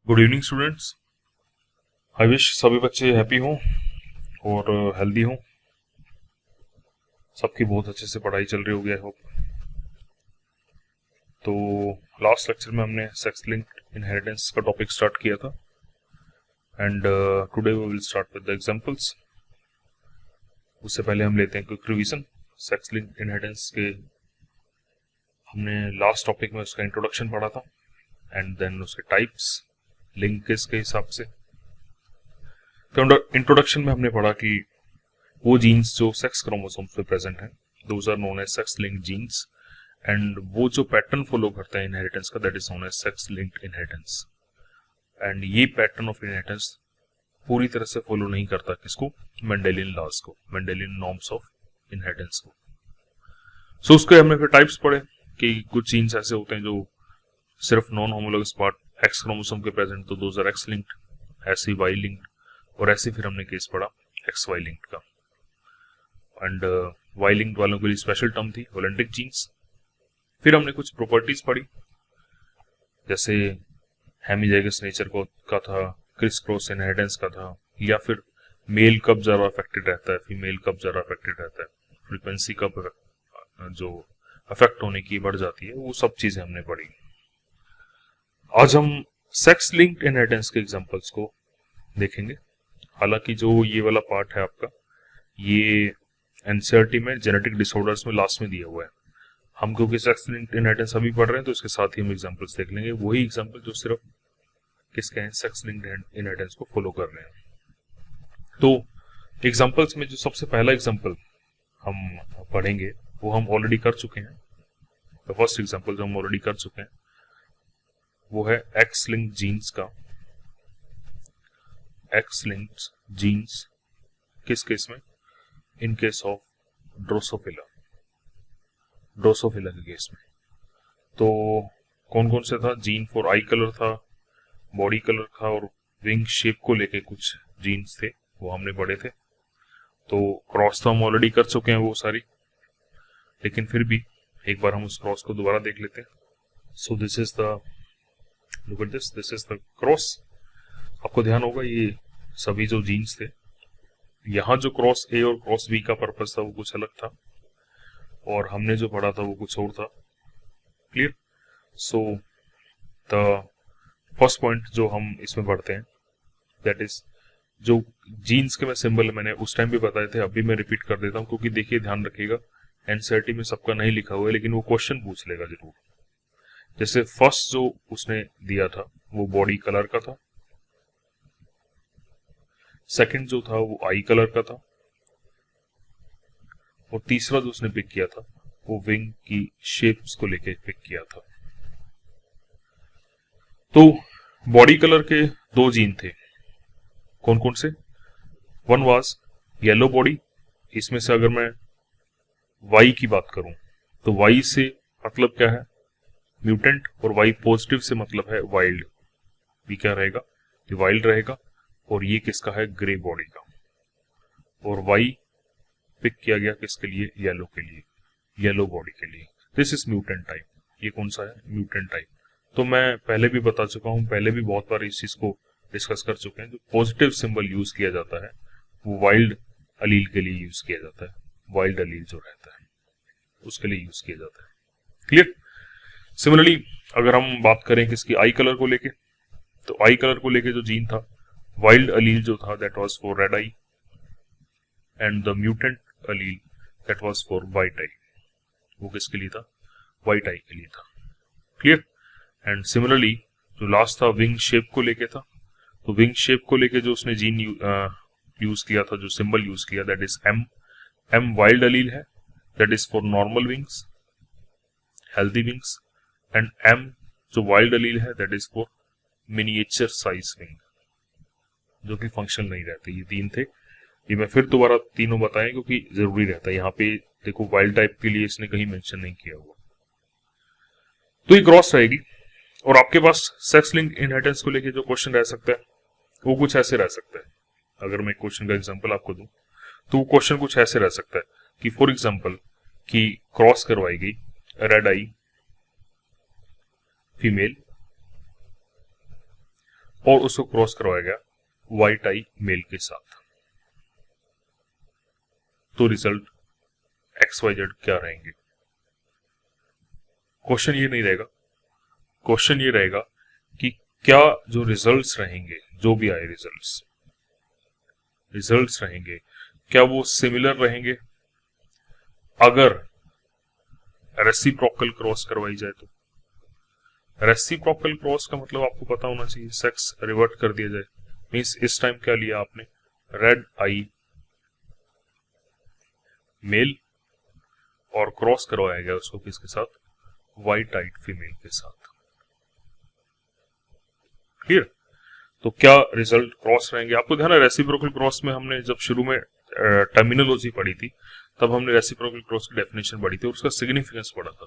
Good evening students. I wish सभी बच्चे happy हों और हेल्दी हों। सबकी बहुत अच्छे से पढ़ाई चल रही होगी आई होप। तो लास्ट लेक्चर में हमने सेक्स लिंक्ड इनहेरिटेंस का टॉपिक स्टार्ट किया था and today we will start with the examples. उससे पहले हम लेते हैं quick revision. Sex linked inheritance के हमने लास्ट टॉपिक में उसका इंट्रोडक्शन पढ़ा था एंड देन उसके टाइप्स लिंकेज के हिसाब से। तो इंट्रोडक्शन में हमने पढ़ा कि वो जीन्स जो सेक्स क्रोमोसोम्स पे प्रेजेंट हैं those are known as sex linked genes and वो जो पैटर्न फॉलो करते हैं इनहेरिटेंस का that is known as sex linked inheritance. And ये पैटर्न ऑफ इनहेरिटेंस पूरी तरह से फॉलो नहीं करता किसको, मेंडेलियन लॉज को, मेंडेलियन नॉर्म्स ऑफ इनहेरिटेंस को। सो उसके हमने फिर टाइप्स पढ़े कि कुछ जीन्स ऐसे होते हैं जो सिर्फ non homologous part x chromosome के प्रेजेंट तो दोज आर एक्स लिंक्ड, ऐसे वाई लिंक्ड, और ऐसे फिर हमने केस पढ़ा एक्स वाई लिंक्ड का। एंड वाई लिंक्ड वालों के लिए स्पेशल टर्म थी होलेंटिक जीन्स। फिर हमने कुछ प्रॉपर्टीज पढ़ी जैसे हेमिजाइगस नेचर का था, क्रिस क्रॉस इनहेरिटेंस का था, या फिर मेल कब ज्यादा अफेक्टेड रहता है, फीमेल कब ज्यादा अफेक्टेड रहता है, फ्रीक्वेंसी कब जो अफेक्ट होने की बढ़ जाती है, वो सब चीजें हमने पढ़ी। आज हम सेक्स लिंक्ड इनहेरिटेंस के एग्जांपल्स को देखेंगे। हालांकि जो ये वाला पार्ट है आपका, ये एनसीईआरटी में जेनेटिक डिसऑर्डर्स में लास्ट में दिया हुआ है। हम क्योंकि सेक्स लिंक्ड इनहेरिटेंस अभी पढ़ रहे हैं तो इसके साथ ही हम एग्जांपल्स देख लेंगे, वही एग्जांपल जो सिर्फ किसके हैं, सेक्स लिंक्ड इनहेरिटेंस को फॉलो कर रहे हैं। तो एग्जांपल्स में जो सबसे पहला एग्जांपल हम पढ़ेंगे वो हम ऑलरेडी कर चुके हैं। द फर्स्ट एग्जांपल जो हम ऑलरेडी कर चुके हैं वो है एक्स लिंक्ड जीन्स का। एक्स लिंक्ड जीन्स किस केस में, in case of Drosophila, Drosophila के केस में। तो कौन कौन से था, जीन फॉर आई कलर था, बॉडी कलर था, और विंग शेप को लेके कुछ जीन्स थे वो हमने पढ़े थे। तो क्रॉस तो हम ऑलरेडी कर चुके हैं वो सारी, लेकिन फिर भी एक बार हम उस क्रॉस को दोबारा देख लेते हैं। So this is the, look at this, this is the cross. आपको ध्यान होगा ये सभी जो जीन्स थे, यहाँ जो क्रॉस ए और क्रॉस बी का पर्पस था वो कुछ अलग था और हमने जो पढ़ा था वो कुछ और था। Clear? So the first point जो हम इसमें पढ़ते हैं दैट इज, जो जीन्स के मैं सिंबल मैंने उस टाइम भी बताए थे, अभी मैं रिपीट कर देता हूँ क्योंकि देखिए ध्यान रखिएगा एनसीईआरटी में सबका नहीं लिखा हुआ है लेकिन वो क्वेश्चन पूछ लेगा जरूर। जैसे फर्स्ट जो उसने दिया था वो बॉडी कलर का था, सेकंड जो था वो आई कलर का था, और तीसरा जो उसने पिक किया था वो विंग की शेप्स को लेके पिक किया था। तो बॉडी कलर के दो जीन थे, कौन कौन से, वन वाज येलो बॉडी। इसमें से अगर मैं वाई की बात करूं तो वाई से मतलब क्या है, म्यूटेंट, और वाई पॉजिटिव से मतलब है वाइल्ड। भी क्या रहेगा, ये वाइल्ड रहेगा, और ये किसका है, ग्रे बॉडी का। और वाई पिक किया गया किसके लिए, येलो के लिए, येलो बॉडी के लिए। This is mutant type. ये कौन सा है, म्यूटेंट टाइप। तो मैं पहले भी बता चुका हूं, पहले भी बहुत बार इस चीज को डिस्कस कर चुके हैं। जो पॉजिटिव सिंबल यूज किया जाता है वो वाइल्ड अलील के लिए यूज किया जाता है, वाइल्ड अलील जो रहता है उसके लिए यूज किया जाता है। क्लियर? सिमिलरली अगर हम बात करें किसकी, आई कलर को लेके, तो आई कलर को लेके जो जीन था, वाइल्ड अलील जो था that was for red eye, and the mutant allele that was for white eye. वो किसके लिए था, व्हाइट आई के लिए था। क्लियर? एंड सिमिलरली जो लास्ट था विंग शेप को लेके था, तो विंग शेप को लेके जो उसने जीन यूज किया था, जो सिंबल यूज किया that is M. M wild allele है, that is for normal wings, healthy wings, and M जो वाइल्ड अलील है that is for miniature size wing, जो कि फंक्शनल नहीं रहते। ये तीन थे, ये मैं फिर दोबारा तीनों बताएं क्योंकि जरूरी रहता है। यहाँ पे देखो वाइल्ड टाइप के लिए इसने कहीं मेंशन नहीं किया हुआ। तो ये क्रॉस रहेगी, और आपके पास सेक्स लिंक इनहेरिटेंस को लेके जो क्वेश्चन रह सकता है वो कुछ ऐसे रह सकता है। अगर मैं क्वेश्चन का एग्जांपल आपको दूं तो वो क्वेश्चन कुछ ऐसे रह सकता है कि फॉर एग्जांपल कि क्रॉस करवाई गई रेड आई फीमेल और उसको क्रॉस करवाया गया व्हाइट आई मेल के साथ, तो रिजल्ट XYZ क्या रहेंगे? क्वेश्चन ये नहीं रहेगा, क्वेश्चन ये रहेगा कि क्या जो रिजल्ट्स रहेंगे, जो भी आए रिजल्ट्स रहेंगे, क्या वो सिमिलर रहेंगे अगर रेसिप्रोकल क्रॉस करवाई जाए तो? रेसिप्रोकल क्रॉस का मतलब आपको पता होना चाहिए, सेक्स रिवर्ट कर दिया जाए, मींस इस टाइम क्या लिया आपने, रेड आई मेल और क्रॉस करवाया गया उसको किसके साथ, व्हाइट आइड फीमेल के साथ। क्लियर? तो क्या रिजल्ट क्रॉस रहेंगे? आपको ध्यान है रेसिप्रोकल क्रॉस में हमने जब शुरू में टर्मिनोलॉजी पढ़ी थी, तब हमने रेसिप्रोकल क्रॉस की डेफिनेशन पढ़ी थी और उसका सिग्निफिकेंस पढ़ा था।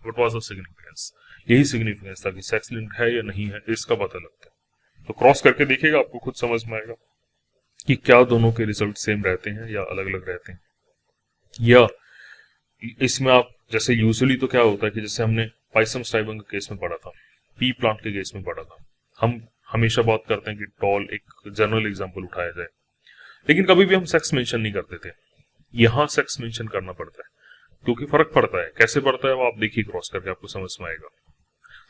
What was the significance? यही सिग्निफिकेंस था कि सेक्स लिंक्ड है या नहीं है, इसका पता लगता है। तो क्रॉस करके देखिएगा, आपको खुद समझ में आएगा कि क्या दोनों के रिजल्ट सेम रहते हैं या अलग अलग रहते हैं। या इसमें आप जैसे यूजुअली तो क्या होता है कि जैसे हमने पाइसम स्टाइबम के केस में पढ़ा था, पी प्लांट के केस में पढ़ा था, हम हमेशा बात करते हैं कि टॉल एक जनरल एग्जांपल उठाया जाए, लेकिन कभी भी हम सेक्स मेंशन नहीं करते थे। यहां सेक्स मेंशन करना पड़ता है क्योंकि फर्क पड़ता है। कैसे पड़ता है वो आप देखिए, क्रॉस करके आपको समझ में आएगा।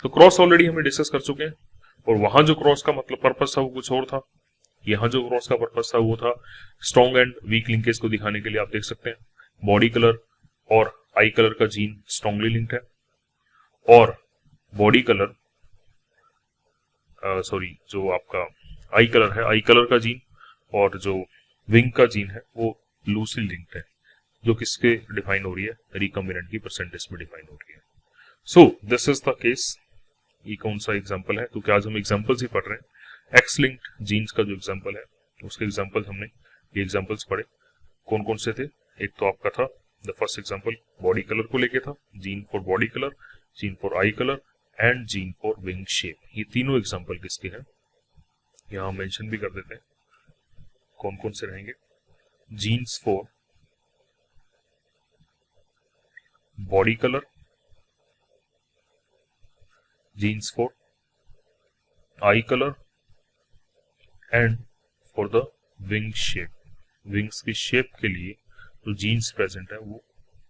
तो क्रॉस ऑलरेडी हमें डिस्कस कर चुके हैं, और वहां जो क्रॉस का मतलब पर्पस था वो कुछ और था, यहाँ जो क्रॉस का पर्पस था वो था स्ट्रॉन्ग एंड वीक लिंकेज को दिखाने के लिए। आप देख सकते हैं बॉडी कलर और आई कलर का जीन स्ट्रॉन्गली लिंक्ड है, और बॉडी कलर जो आपका आई कलर है, आई कलर का जीन और जो विंग का जीन है वो लूसली लिंक्ड है, जो किसके डिफाइन हो रही है, रिकॉम्बिनेंट की परसेंटेज में डिफाइन हो रही है। So this is the case. ये कौन सा एग्जांपल है? क्योंकि आज हम एग्जांपल्स ही पढ़ रहे हैं। एक्स लिंक्ड जीन्स का जो एग्जांपल है उसके एग्जांपल हमने ये एग्जांपल्स पढ़े। कौन कौन से थे? एक तो आपका था the first example body colour को लेके था, gene for body colour, gene for eye colour and gene for wing shape. ये तीनों एग्जांपल किसके हैं यहां मेंशन भी कर देते हैं, कौन कौन से रहेंगे। Genes for body colour, genes for eye colour and for the wing shape. Wings की शेप के लिए जो जीन्स प्रेजेंट है वो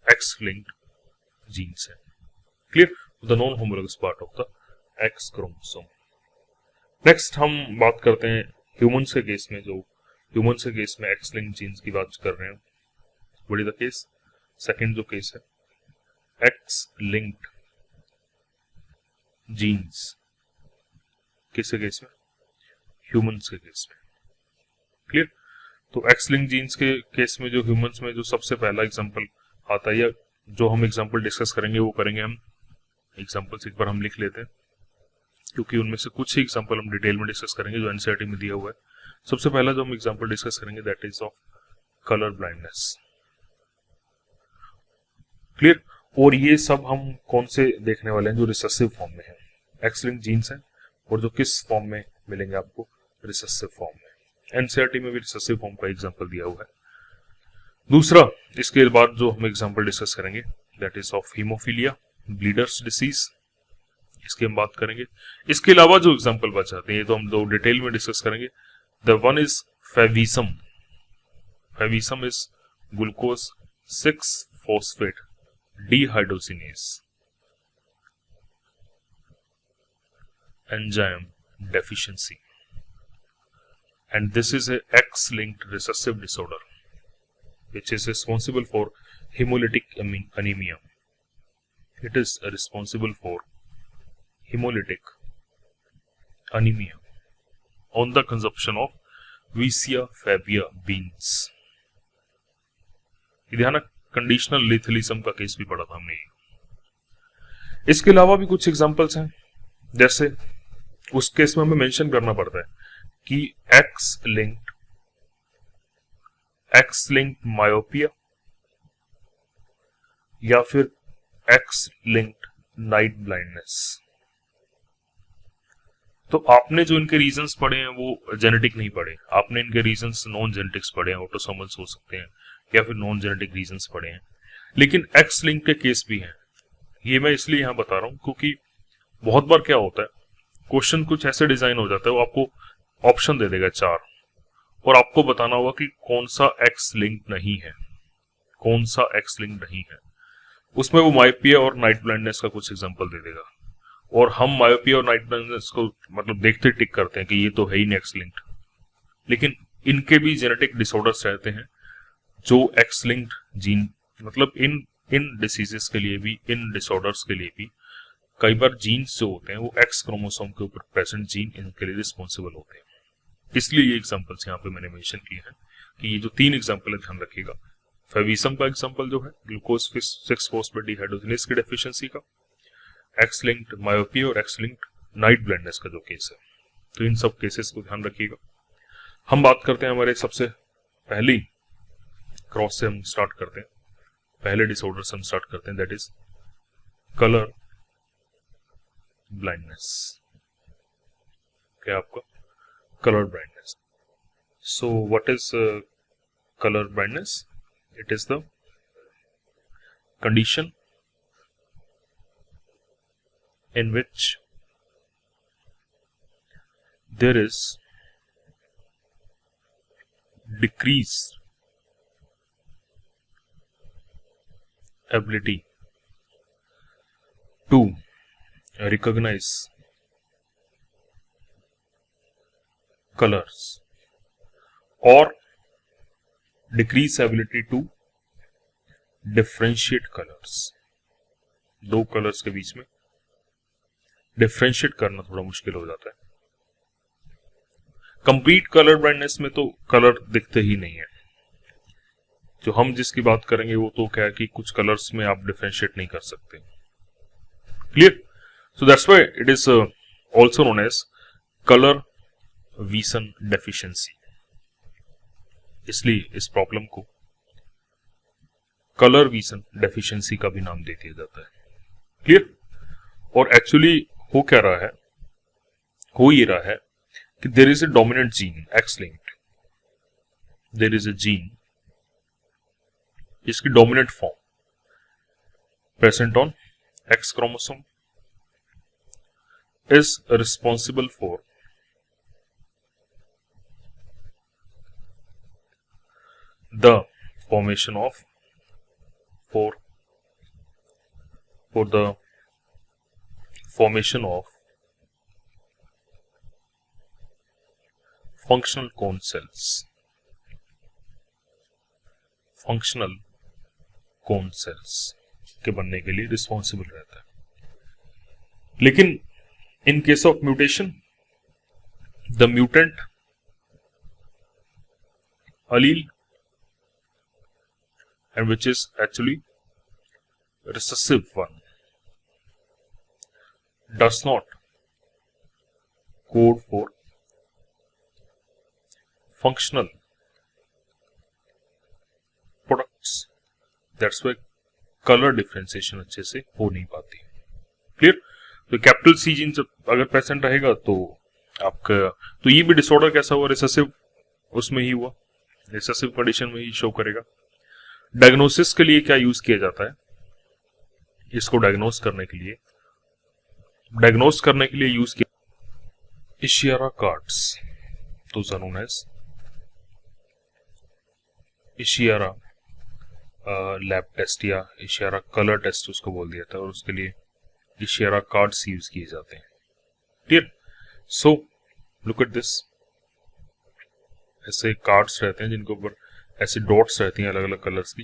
एक्स लिंक्ड जीन्स है। Clear? The non homologous part of the X chromosome. Next हम बात करते हैं ह्यूमंस के केस में, जो ह्यूमंस के केस में एक्स लिंक्ड जीन्स की बात कर रहे हैं। What is the case? Second जो केस है एक्स लिंक्ड जीन्स, किसके केस में? ह्यूमंस के केस में। क्लियर? तो एक्स लिंक्ड जीन्स के केस में जो ह्यूमंस में जो सबसे पहला एग्जांपल आता है, या जो हम एग्जांपल डिस्कस करेंगे वो करेंगे हम एग्जांपल्स एक बार हम लिख लेते हैं, क्योंकि उनमें से कुछ ही एग्जांपल हम डिटेल में डिस्कस करेंगे जो एनसीईआरटी में दिया हुआ है। सबसे पहला जो हम एग्जांपल डिस्कस करेंगे that is of colour blindness. Clear? और ये सब हम कौन से देखने वाले हैं? जो रिसेसिव फॉर्म में है, एक्स लिंक्ड जीन्स है, और जो किस फॉर्म में मिलेंगे आपको? रिसेसिव फॉर्म में। एनसीईआरटी में भी रिसेसिव फॉर्म का एग्जांपल दिया हुआ है। दूसरा, इसके बाद जो हम एग्जांपल डिस्कस करेंगे that is of haemophilia, bleeders disease, इसकी हम बात करेंगे। इसके अलावा जो एग्जांपल बच जाते हैं ये तो हम दो डिटेल में डिस्कस करेंगे। The one is favism. Favism is glucose 6 phosphate dehydrogenase enzyme deficiency, and this is a X-linked recessive disorder which is responsible for hemolytic anemia. It is responsible for hemolytic anemia on the consumption of Vicia fabia beans. ध्यान, conditional लिथलिज्म का case भी पढ़ा था हमने। इसके अलावा भी कुछ एग्जांपल्स हैं, जैसे उस केस में हमें मेंशन करना पड़ता है कि एक्स लिंक्ड मायोपिया या फिर एक्स लिंक्ड नाइट ब्लाइंडनेस। तो आपने जो इनके रीजंस पढ़े हैं वो जेनेटिक नहीं पढ़े, आपने इनके रीजंस नॉन जेनेटिक्स पढ़े हैं, ऑटोसोमल्स हो सकते हैं या फिर नॉन जेनेटिक रीजंस पढ़े हैं। लेकिन एक्स लिंक के केस भी हैं। ये मैं इसलिए यहां बता रहा हूं क्योंकि बहुत बार क्या होता है क्वेश्चन कुछ ऐसे डिजाइन हो जाता है, वो आपको ऑप्शन दे देगा 4 और आपको बताना होगा कि कौन सा एक्स लिंक नहीं है, कौन सा एक्स लिंक नहीं है। उसमें वो मायोपिया और नाइट ब्लाइंडनेस का कुछ एग्जांपल दे देगा और हम मायोपिया और नाइट ब्लाइंडनेस को मतलब देखते टिक करते हैं कि ये तो है ही नहीं एक्स लिंक्ड, लेकिन इनके भी जेनेटिक डिसऑर्डर्स रहते हैं जो एक्स लिंक्ड जीन, मतलब इन डिसीजेस के लिए भी, इन डिसऑर्डर्स के लिए भी कई बार जीन्स जो होते हैं वो एक्स क्रोमोसोम के ऊपर प्रेजेंट जीन इनके लिए रिस्पॉन्सिबल होते हैं। इसलिए ये एग्जांपल्स यहाँ पे मैंने मेंशन किए हैं कि ये जो 3 एग्जांपल है ध्यान रखिएगा। फेविसम का एग्जांपल जो है ग्लूकोज 6 फॉस्फेट डिहाइड्रोजिनेज की डेफिशिएंसी का, एक्स लिंक्ड मायोपिया और एक्स लिंक्ड नाइट ब्लाइंडनेस का जो केस है, तो इन सब केसेस को ध्यान रखिएगा। हम बात करते हैं हमारे सबसे पहली क्रॉस से हम स्टार्ट करते हैं, पहले डिसऑर्डर से हम स्टार्ट करते हैं, दैट इज कलर ब्लाइंडनेस। क्या आपका colour blindness. So what is colour blindness? It is the condition in which there is decreased ability to recognize colors or decreased ability to differentiate colors। दो colours के बीच में differentiate करना थोड़ा मुश्किल हो जाता है। कंप्लीट कलर ब्लाइंडनेस में तो कलर दिखते ही नहीं है। जो हम जिसकी बात करेंगे वो तो क्या है कि कुछ कलर्स में आप डिफ्रेंशिएट नहीं कर सकते। Clear? So that's why it is also known as colour vision deficiency. इसलिए इस प्रॉब्लम को कलर विजन डेफिशिएंसी का भी नाम दे दिया जाता है। क्लियर? और एक्चुअली हो क्या रहा है, हो ये रहा है कि there is a dominant gene X linked, there is a gene इसकी dominant form present on X chromosome is responsible for the formation of for the formation of functional cone cells, functional cone cells के बनने के लिए responsible रहता है। लेकिन in case of mutation the mutant allele and which is actually recessive one does not code for functional products, that's why color differentiation अच्छे से हो नहीं पाती। क्लियर? तो कैपिटल सी जीन अगर प्रेजेंट रहेगा तो आपका तो ये भी डिसऑर्डर कैसा हुआ, रिसेसिव उसमें ही हुआ, रिसेसिव कंडीशन में ही शो करेगा। डायग्नोसिस के लिए क्या यूज किया जाता है, इसको डायग्नोस करने के लिए यूज किया इशियारा कार्ड्स, तो नोन एज इशियारा लैब टेस्ट या इशियारा कलर टेस्ट उसको बोल दिया था, और उसके लिए इशियारा कार्ड्स यूज किए जाते हैं। Clear? So look at this, ऐसे कार्ड्स रहते हैं जिनके ऊपर ऐसे डॉट्स रहती हैं अलग अलग कलर्स की,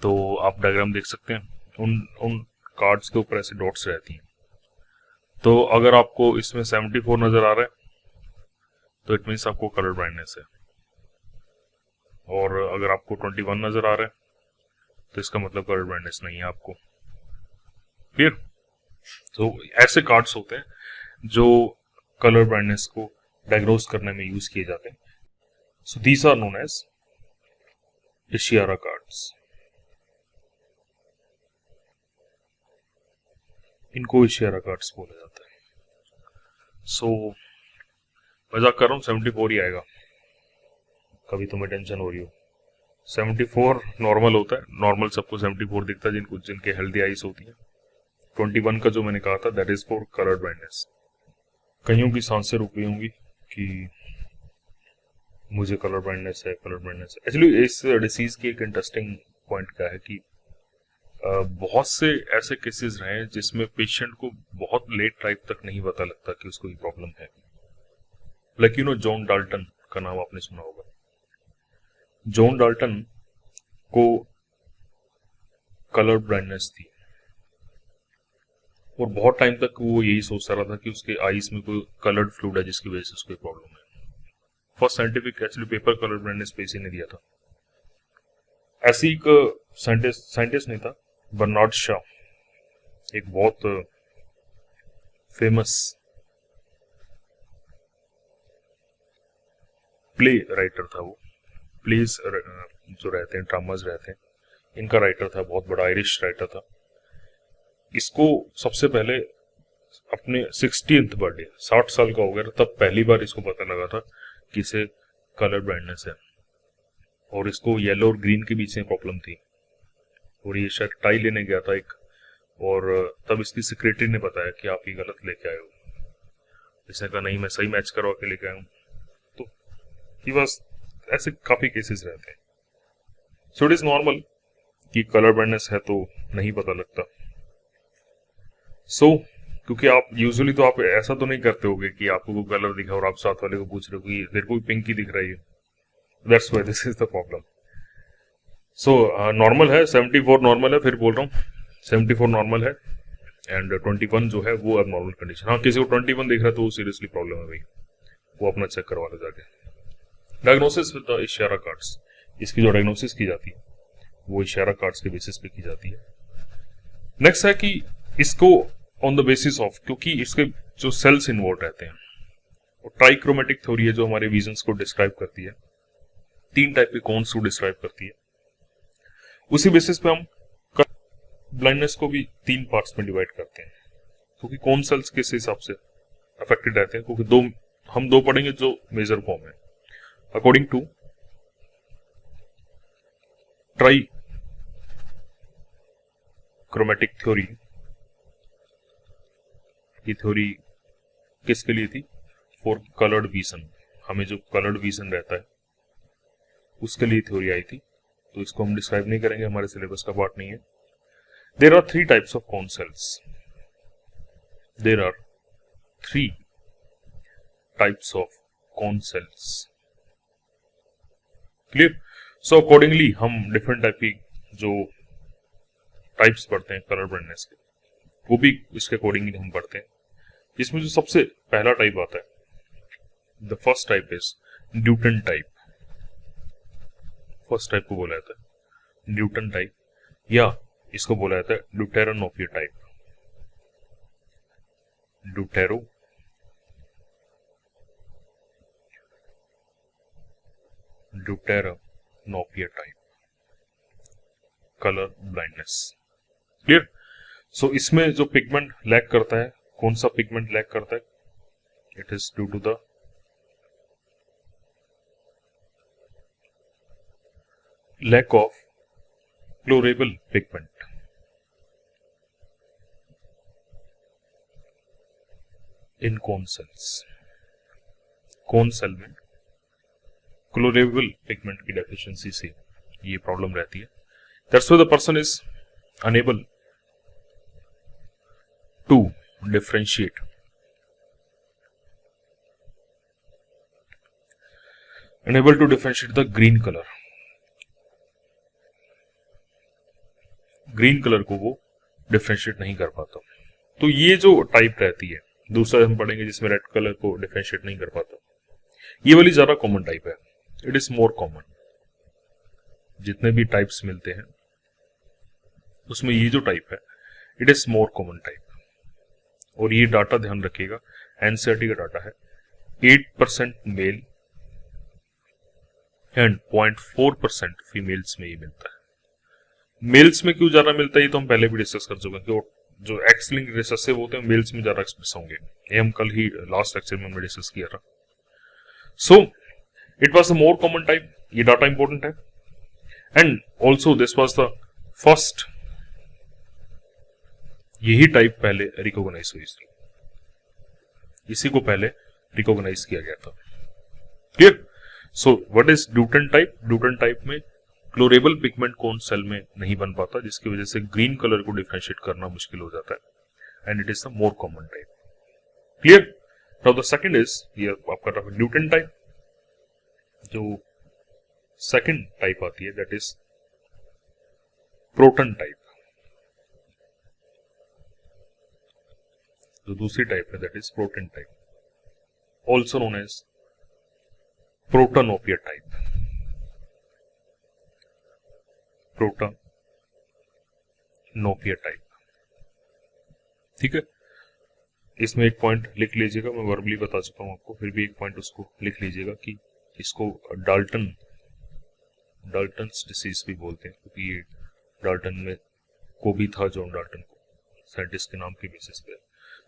तो आप डायग्राम देख सकते हैं, उन कार्ड्स के ऊपर ऐसे डॉट्स रहती हैं। तो अगर आपको इसमें 74 नजर आ रहा है तो इट मीन्स आपको कलर ब्लाइंडनेस है, और अगर आपको 21 नजर आ रहा है तो इसका मतलब कलर ब्लाइंडनेस नहीं है आपको। क्लियर? तो ऐसे कार्ड्स होते हैं जो कलर ब्लाइंडनेस को डायग्नोस करने में यूज किए जाते हैं। So these are known as Ishihara cards. इनको इशियारा कार्ड्स बोला जाता है। सो मजाक कर रहा हूँ, 74 ही आएगा, कभी तुम्हें टेंशन हो रही हो। 74 नॉर्मल होता है, नॉर्मल सबको 74 दिखता है जिनके हेल्दी आईज होती है। 21 का जो मैंने कहा था that is for colour blindness. कईयों की सांसें रुक गई होंगी कि मुझे कलर ब्लाइंडनेस है, कलर ब्लाइंडनेस है। एक्चुअली इस डिसीज की एक इंटरेस्टिंग पॉइंट क्या है कि बहुत से ऐसे केसेस रहे हैं जिसमें पेशेंट को बहुत लेट लाइफ तक नहीं पता लगता कि उसको ये प्रॉब्लम है। लाइक जॉन डाल्टन का नाम आपने सुना होगा। जॉन डाल्टन को कलर ब्लाइंडनेस थी और बहुत टाइम तक वो यही सोचता रहा था कि उसके आईज में कोई कलर्ड फ्लूइड है जिसकी वजह से उसको प्रॉब्लम है। First scientific actually paper colour blindness पे इसी ने दिया था। ऐसी एक साइंटिस्ट नहीं था, बर्नार्ड शॉ, एक बहुत फेमस प्ले राइटर था। वो प्लेज जो रहते हैं, ड्रामाज रहते हैं, इनका राइटर था, बहुत बड़ा आयरिश राइटर था। इसको सबसे पहले अपने 60th बर्थडे, 60 साल का हो गया तब पहली बार इसको पता लगा था कि इसे कलर ब्लाइंडनेस है और इसको येलो और ग्रीन के बीच में प्रॉब्लम थी। और ये शायद टाई लेने गया था एक, और तब इसकी सेक्रेटरी ने बताया कि आप ये गलत लेके आए हो। इसने कहा नहीं, मैं सही मैच करवा के लेके आया हूँ। तो ये बस ऐसे काफी केसेस रहते हैं। सो इट इज नॉर्मल कि कलर ब्लाइंडनेस है तो नहीं पता लगता। सो क्योंकि आप यूजुअली तो आप ऐसा तो नहीं करते होगे कि आपको कोई कलर दिखा और आप साथ वाले को पूछ रहे हो कि तेरे को पिंक ही दिख रही है। That's why this is the problem. So normal है, 74 नॉर्मल है, फिर बोल रहा हूँ 74 नॉर्मल है एंड 21 जो है वो अब नॉर्मल कंडीशन। हाँ, किसी को 21 दिख रहा है तो वो सीरियसली प्रॉब्लम है भाई, वो अपना चेक करवा लो जाके। डायग्नोसिस विद द इशारा कार्ड्स, इसकी जो डायग्नोसिस की जाती है वो इशारा कार्ड्स के बेसिस पे की जाती है। नेक्स्ट है कि इसको ऑन द बेसिस ऑफ, क्योंकि इसके जो सेल्स इन्वॉल्व रहते हैं, और ट्राइक्रोमेटिक थ्योरी है जो हमारे विजन्स को डिस्क्राइब करती है, 3 टाइप के कोन्स को डिस्क्राइब करती है। उसी बेसिस पे हम ब्लाइंडनेस को भी 3 पार्ट्स में डिवाइड करते हैं, क्योंकि कौन सेल्स किस हिसाब से अफेक्टेड रहते हैं, क्योंकि हम दो पढ़ेंगे जो मेजर फॉर्म है। अकॉर्डिंग टू ट्राइक्रोमेटिक थ्योरी, ये थ्योरी किसके लिए थी? फॉर कलर्ड विजन, हमें जो कलर्ड विजन रहता है उसके लिए थ्योरी आई थी। तो इसको हम डिस्क्राइब नहीं करेंगे, हमारे सिलेबस का पार्ट नहीं है। There are 3 types of cone cells. There are 3 types of cone cells. Clear? So accordingly हम डिफरेंट टाइप की जो टाइप्स पढ़ते हैं कलर ब्लाइंडनेस के, वो भी इसके अकॉर्डिंगली हम पढ़ते हैं। इसमें जो सबसे पहला टाइप आता है, the first type is Newton type. First type को बोला जाता है न्यूटन टाइप, या इसको बोला जाता है deuteranopia type. Deuteranopia type colour blindness. Clear? So इसमें जो पिगमेंट लैक करता है, कौन सा पिगमेंट लैक करता है? It is due to the lack of chlorable pigment in cone cells। cone cell में chlorable pigment की deficiency से ये प्रॉब्लम रहती है। That's why the person is unable to differentiate the green color। Green colour को वो differentiate नहीं कर पाता। तो ये जो टाइप रहती है, दूसरा हम पढ़ेंगे जिसमें रेड कलर को डिफरेंशिएट नहीं कर पाता, ये वाली ज्यादा कॉमन टाइप है। It is more common. जितने भी टाइप्स मिलते हैं उसमें ये जो टाइप है, it is more common type. और ये डाटा ध्यान रखिएगा, एनसीईआरटी का डाटा है, 8% मेल एंड 0.4% फीमेल्स में ये मिलता है। मेल्स में क्यों ज्यादा मिलता है ये तो हम पहले भी डिस्कस कर चुके हैं कि जो एक्स लिंक रिसेसिव होते हैं मेल्स में ज्यादा एक्सप्रेस होंगे। ये हम कल ही लास्ट लेक्चर में हमने डिस्कस किया था। So it was the more common type, ये डाटा इंपॉर्टेंट है। And also this was the first, यही टाइप पहले रिकॉग्नाइज हुई थी। इसी को पहले रिकॉग्नाइज किया गया था। Clear? So what is deutan type? Deutan type में क्लोरेबल पिगमेंट कौन सेल में नहीं बन पाता, जिसकी वजह से ग्रीन कलर को डिफरेंशिएट करना मुश्किल हो जाता है, and it is the more common type. Clear? Now the second is, ये आपका रहा न्यूटन टाइप। जो सेकंड टाइप आती है दैट इज प्रोटन टाइप। जो दूसरी टाइप है that is protan type, also known as protanopia type. Protanopia type, ठीक है। इसमें एक पॉइंट लिख लीजिएगा, मैं वर्बली बता चुका हूं आपको, फिर भी एक पॉइंट उसको लिख लीजिएगा कि इसको डाल्टन्स डिसीज भी बोलते हैं, क्योंकि ये डाल्टन में को भी था, जॉन डाल्टन को, साइंटिस्ट के नाम के बेसिस पे।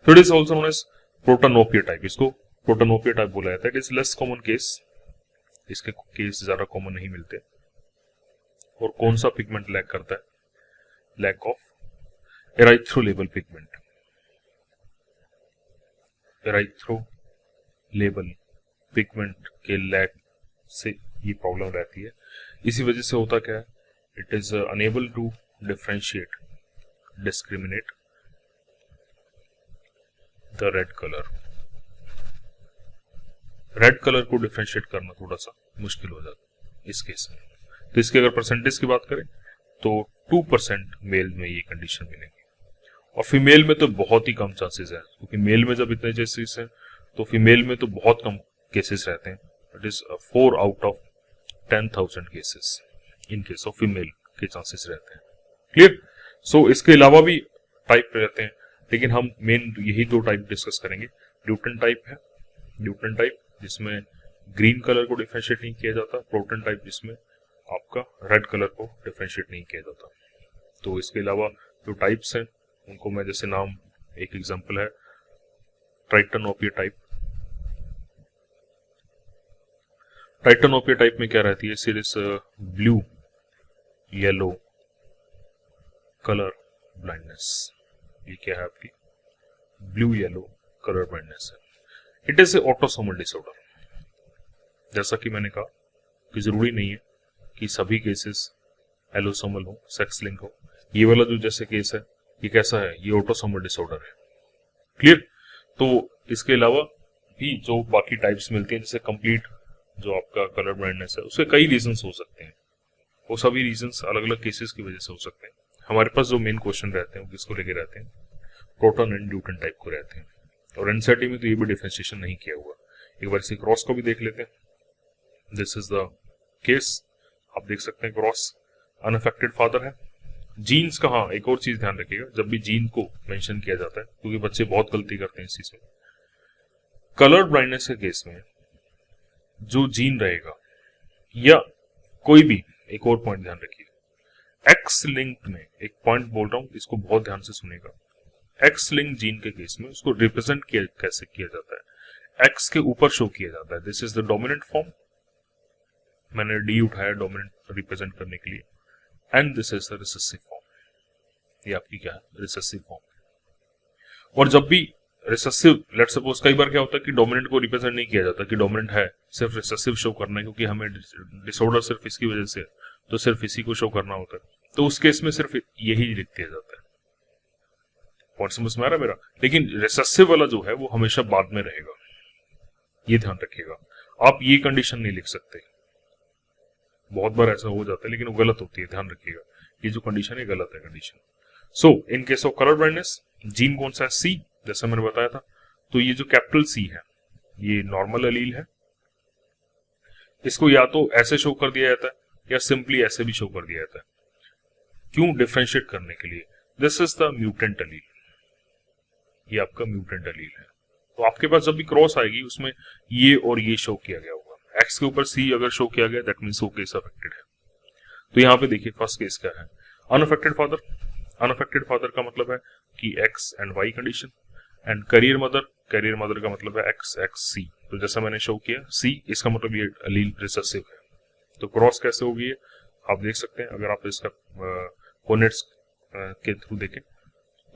तो it is also known as protanopia type. इसको प्रोटोनोपिया टाइप बोला जाता है। It is less common case, इसके केस ज्यादा कॉमन नहीं मिलते। और कौन सा पिगमेंट लैक करता है? Lack of erythrolabe pigment. Erythrolabe pigment के लैक से ये प्रॉब्लम रहती है। इसी वजह से होता क्या है, it is unable to differentiate, discriminate the red colour. Red colour को डिफरेंशिएट करना थोड़ा सा मुश्किल हो जाता है इस केस में। तो इसके अगर परसेंटेज की बात करें तो 2% मेल में ये कंडीशन मिलेगी, और फीमेल में तो बहुत ही कम चांसेस है, क्योंकि मेल में जब इतने केसेस हैं तो फीमेल में तो बहुत कम केसेस रहते हैं। It is 4 out of 10,000 cases in case of female के चांसेस रहते हैं। क्लियर? सो इसके अलावा भी टाइप रहते हैं, लेकिन हम मेन यही 2 टाइप डिस्कस करेंगे। ड्यूटन टाइप है, ड्यूटन टाइप जिसमें ग्रीन कलर को डिफरेंशिएट नहीं किया जाता, प्रोटन टाइप जिसमें आपका रेड कलर को डिफरेंशिएट नहीं किया जाता। तो इसके अलावा जो टाइप्स हैं उनको मैं जैसे नाम, एक एग्जांपल है ट्राइटनोपिया टाइप। ट्राइटनोपिया टाइप में क्या रहती है? Series blue yellow colour blindness. ये क्या है आपकी? ब्लू येलो कलर ब्लाइंडनेस है। It is a autosomal disorder. जैसा कि मैंने कहा कि जरूरी नहीं है कि सभी केसेस एलोसोमल हो, सेक्स लिंक हो। ये वाला जो जैसे केस है ये कैसा है? ये ऑटोसोमल डिसऑर्डर है। क्लियर? तो इसके अलावा भी जो बाकी टाइप्स मिलती हैं, जैसे कंप्लीट जो आपका कलर ब्लाइंडनेस है, उसके कई रीजंस हो सकते हैं। वो सभी रीजंस अलग अलग केसेस की वजह से हो सकते हैं। हमारे पास जो मेन क्वेश्चन रहते हैं वो किसको लेके रहते हैं? प्रोटन एंड ड्यूटन टाइप को रहते हैं। और एनसीईआरटी में तो ये भी डिफरेंशिएशन नहीं किया हुआ। एक बार इसे क्रॉस को भी देख लेते हैं। दिस इज द केस, आप देख सकते हैं क्रॉस अनअफेक्टेड फादर है। जीन्स का, हाँ एक और चीज ध्यान रखिएगा, जब भी जीन को मेंशन किया जाता है, क्योंकि बच्चे बहुत गलती करते हैं इस चीज में। कलर ब्लाइंडनेस के केस में जो जीन रहेगा या कोई भी, एक और पॉइंट ध्यान रखिए, एक्स लिंक्ड में, एक पॉइंट बोल रहा हूं, इसको बहुत ध्यान से सुनेगा। एक्स लिंक जीन के केस में उसको रिप्रेजेंट कैसे किया जाता है? एक्स के ऊपर शो किया जाता है। This is the dominant form, मैंने डी उठाया डोमिनेंट रिप्रेजेंट करने के लिए, and this is the recessive form. ये आपकी क्या है? Recessive form. और जब भी रिसेसिव, लेट्स सपोज कई बार क्या होता है कि डोमिनेंट को रिप्रेजेंट नहीं किया जाता कि डोमिनेंट है, सिर्फ रिसेसिव शो करना है, क्योंकि हमें डिसऑर्डर सिर्फ इसकी वजह से, तो सिर्फ इसी को शो करना होता है। तो उस केस में सिर्फ यही लिख दिया जाता है। पॉइंट समझ में आ रहा है मेरा? लेकिन रिसेसिव वाला जो है वो हमेशा बाद में रहेगा, ये ध्यान रखिएगा। आप ये कंडीशन नहीं लिख सकते, बहुत बार ऐसा हो जाता है, लेकिन वो गलत होती है, ध्यान रखिएगा। ये जो कंडीशन है गलत है condition. So in case of colour blindness, gene कौन सा है? सी, जैसा मैंने बताया था। तो ये जो कैपिटल सी है ये नॉर्मल एलील है। इसको या तो ऐसे शो कर दिया जाता है या सिंपली ऐसे भी शो कर दिया जाता है। क्यों? डिफरेंशिएट करने के लिए। This is the mutant allele, ये आपका म्यूटेंट एलील है। तो आपके पास जब भी क्रॉस आएगी उसमें ये और ये शो किया गया होगा। एक्स के ऊपर सी अगर शो किया गया, दैट मींस वो केस अफेक्टेड है। तो यहाँ पे देखिए फर्स्ट केस क्या है? Unaffected father. अनअफेक्टेड फादर का मतलब है कि X and Y condition, and carrier mother, carrier mother का मतलब है एक्स एक्स सी। तो जैसा मैंने शो किया सी, इसका मतलब ये एलील रिसेसिव है। तो क्रॉस कैसे होगी आप देख सकते हैं अगर आप इसका कोनेट्स के थ्रू देखें।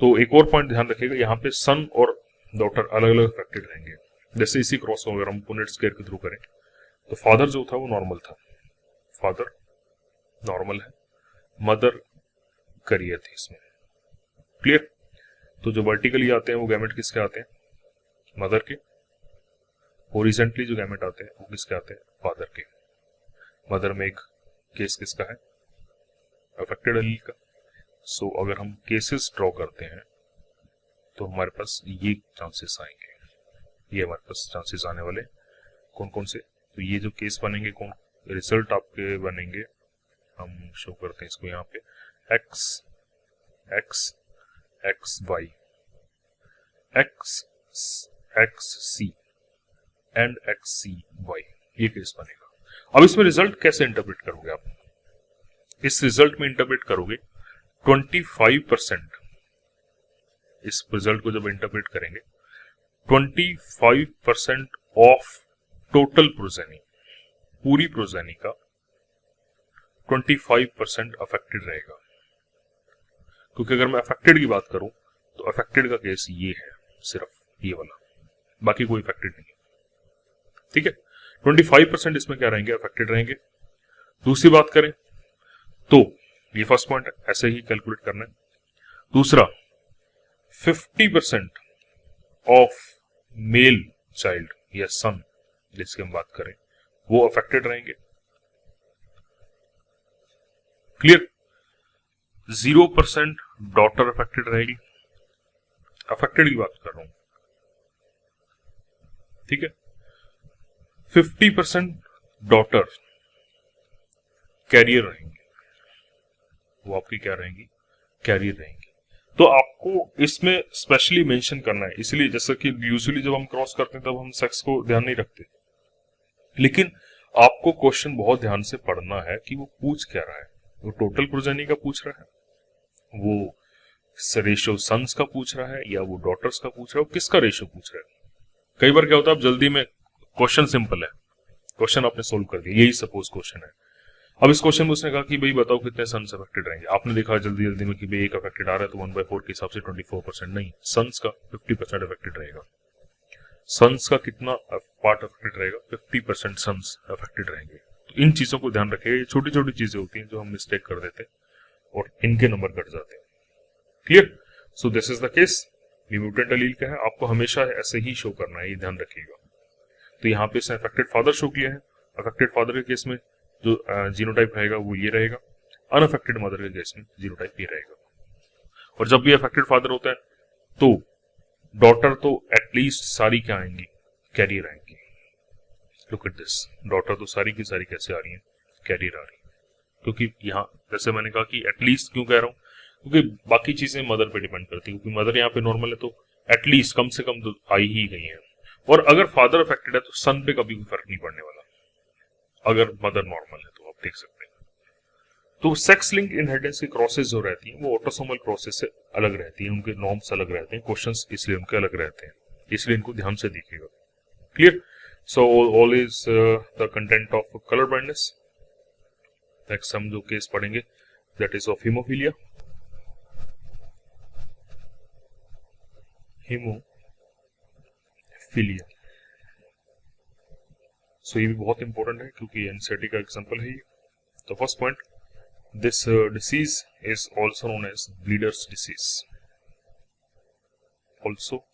तो एक और पॉइंट ध्यान रखिएगा, यहाँ पे सन और डॉटर अलग अलग अफेक्टेड रहेंगे। जैसे इसी क्रॉस को अगर हम पुनेट स्क्वायर के थ्रू करें तो फादर जो था वो नॉर्मल था, फादर नॉर्मल है, मदर करियर थी इसमें। क्लियर? तो जो वर्टिकली आते हैं वो गैमेट किसके आते हैं? मदर के। हॉरिजॉन्टली जो गैमेट आते हैं वो किसके आते हैं? फादर के। मदर में एक केस किसका है? अफेक्टेड एलील का। सो अगर हम केसेस ड्रॉ करते हैं तो हमारे पास ये चांसेस आएंगे, ये हमारे पास चांसेस आने वाले कौन कौन से? तो ये जो केस बनेंगे, कौन रिजल्ट आपके बनेंगे, हम शो करते हैं इसको यहाँ पे, X X X Y X X C and X C Y, ये केस बनेगा। अब इसमें रिजल्ट कैसे इंटरप्रेट करोगे आप? इस रिजल्ट में इंटरप्रेट करोगे 25%, इस रिजल्ट को जब इंटरप्रेट करेंगे 25% ऑफ टोटल प्रोजेनी, पूरी प्रोजेनी का 25% अफेक्टेड रहेगा। क्योंकि अगर मैं अफेक्टेड की बात करूं तो अफेक्टेड का केस ये है, सिर्फ ये वाला, बाकी कोई अफेक्टेड नहीं। ठीक है, 25% इसमें क्या रहेंगे? अफेक्टेड रहेंगे। दूसरी बात करें तो ये फर्स्ट पॉइंट है, ऐसे ही कैलकुलेट करना है। दूसरा, 50% ऑफ मेल चाइल्ड या सन जिसकी हम बात करें वो अफेक्टेड रहेंगे। क्लियर? 0% डॉटर अफेक्टेड रहेगी। अफेक्टेड की बात कर रहा हूं, ठीक है। 50% डॉटर कैरियर रहेंगे, वो आपकी क्या रहेंगी? कैरियर रहेंगी। तो आपको इसमें स्पेशली मेंशन करना है, इसलिए जैसा कि यूजुअली जब हम क्रॉस करते हैं तब हम सेक्स को ध्यान नहीं रखते, लेकिन आपको क्वेश्चन बहुत ध्यान से पढ़ना है कि वो पूछ क्या रहा है। वो टोटल प्रोजेनी का पूछ रहा है, वो रेशियो सन्स का पूछ रहा है, या वो डॉटर्स का पूछ रहा है, वो किसका रेशियो पूछ रहा है। कई बार क्या होता है, आप जल्दी में, क्वेश्चन सिंपल है, क्वेश्चन आपने सोल्व कर दिया, यही सपोज क्वेश्चन है। अब इस क्वेश्चन में उसने कहा कि भाई बताओ कितने सन्स अफेक्टेड रहेंगे। आपने देखा जल्दी जल्दी में कि भाई एक अफेक्टेड आ रहा है तो 1/4 के हिसाब से 24%, नहीं, सन्स का 50% अफेक्टेड रहेगा। सन्स का कितना पार्ट अफेक्टेड रहेगा? 50% सन्स अफेक्टेड रहेंगे। तो इन चीजों को ध्यान रखिएगा, ये छोटी छोटी चीजें होती हैं जो हम मिस्टेक कर देते हैं और इनके नंबर कट जाते हैं। Clear? So this is the case. ये म्यूटेंट एलील का है, आपको हमेशा ऐसे ही शो करना है, ये ध्यान रखिएगा। तो यहाँ पे इसने अफेक्टेड फादर शो किया है। अफेक्टेड फादर के केस में जो जीनोटाइप रहेगा वो ये रहेगा, अनअफेक्टेड मदर के केस में जीनोटाइप ये रहेगा। और जब भी अफेक्टेड फादर होता है तो डॉटर तो एटलीस्ट सारी क्या आएंगी? कैरियर आएंगी। लुक एट दिस, डॉटर तो सारी की सारी कैसे आ रही है? कैरियर आ रही है। क्योंकि यहाँ जैसे मैंने कहा कि एटलीस्ट क्यों कह रहा हूँ, क्योंकि बाकी चीजें मदर पे डिपेंड करती है, क्योंकि मदर यहाँ पे नॉर्मल है तो एटलीस्ट कम से कम तो आई ही गई है। और अगर फादर अफेक्टेड है तो सन पे कभी भी फर्क नहीं पड़ने वाला, अगर मदर नॉर्मल है तो। आप देख सकते हैं, तो सेक्स लिंक इनहेरिटेंस की क्रॉसेस जो रहती हैं वो ऑटोसोमल क्रॉसेस से अलग रहती हैं, उनके नॉर्म्स अलग रहते हैं, क्वेश्चंस इसलिए उनके अलग रहते हैं, इसलिए इनको ध्यान से देखिएगा। Clear? So all is the content of colour blindness. Next हम जो केस पढ़ेंगे that is of haemophilia. Haemophilia, so ये भी बहुत इंपॉर्टेंट है क्योंकि एनसीईआरटी का एग्जांपल है ये। तो first point, this disease is also known as bleeders disease, also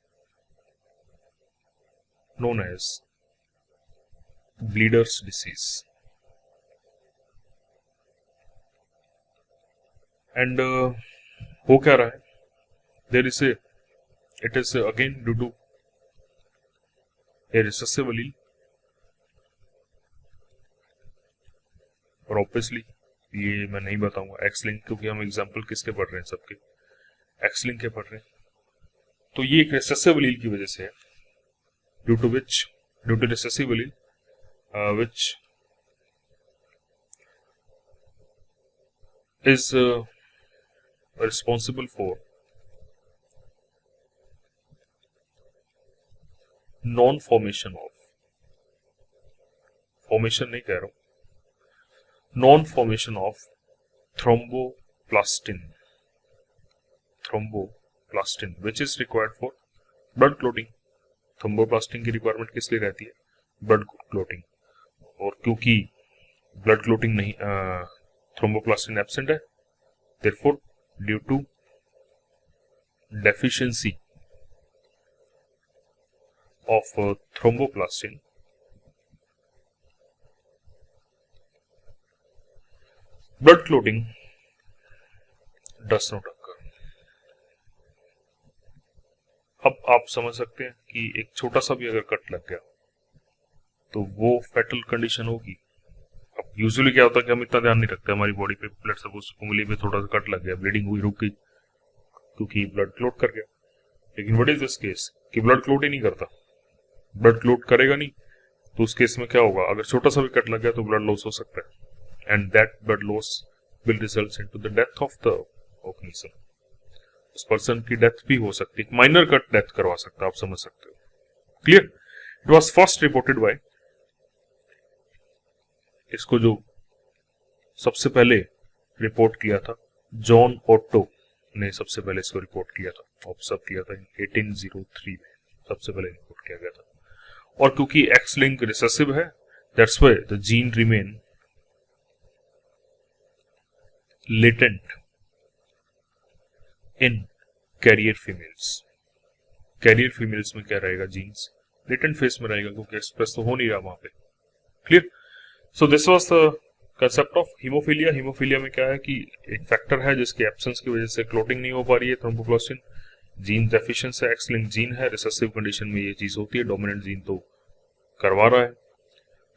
known as bleeder's disease, and हो क्या रहा है? There is it is again due to a recessive allele, और ऑब्वियसली ये मैं नहीं बताऊंगा एक्स लिंक, क्योंकि हम एग्जाम्पल किसके पढ़ रहे हैं? सबके एक्स लिंक के पढ़ रहे हैं। तो ये एक recessive allele की वजह से है, due to recessive allele which is responsible for non-formation of, formation नहीं कह रहा हूं, non-formation of thromboplastin which is required for blood clotting, thromboplastin की रिक्वायरमेंट किस लिए रहती है? Blood clotting. और क्योंकि ब्लड क्लोटिंग नहीं, थ्रोम्बोप्लास्टिन एब्सेंट है, therefore due to deficiency of thromboplastin, blood clotting does not occur. अब आप समझ सकते हैं कि एक छोटा सा भी अगर कट लग गया तो वो फैटल कंडीशन होगी। अब यूजुअली क्या होता है कि हम इतना ध्यान नहीं रखते, हमारी बॉडी पे ब्लड सपोज उंगली पे थोड़ा सा कट लग गया, ब्लीडिंग हुई, रुक गई क्योंकि ब्लड क्लोट कर गया। लेकिन व्हाट इज दिस केस कि ब्लड क्लोट ही नहीं करता, ब्लड क्लोट करेगा नहीं, तो उस केस में क्या होगा, अगर छोटा सा भी कट लग गया तो ब्लड लॉस हो सकता है, and that blood loss will result into the death of the organism. उस पर्सन की डेथ भी हो सकती है, माइनर कट डेथ करवा सकता है, आप समझ सकते हो। Clear? It was first reported by, इसको जो सबसे पहले रिपोर्ट किया था जॉन ओट्टो ने सबसे पहले इसको रिपोर्ट किया था, ऑब्जर्व किया था 1803 में, सबसे पहले रिपोर्ट किया गया था। और क्योंकि एक्स लिंक रिसेसिव है, that's why the gene remain latent in carrier females. Carrier females में क्या रहेगा, जीन्स लेटेंट फेस में रहेगा क्योंकि एक्सप्रेस तो हो नहीं रहा वहां पे। Clear? So this was the concept of haemophilia. Haemophilia में क्या है कि एक फैक्टर है जिसके एब्सेंस की वजह से क्लोटिंग नहीं हो पा रही है, थ्रोम्बोप्लास्टिन, जीन डेफिशिएंसी है, एक्स लिंक जीन है, रिसेसिव कंडीशन में ये चीज होती है, डोमिनेंट जीन तो करवा रहा है।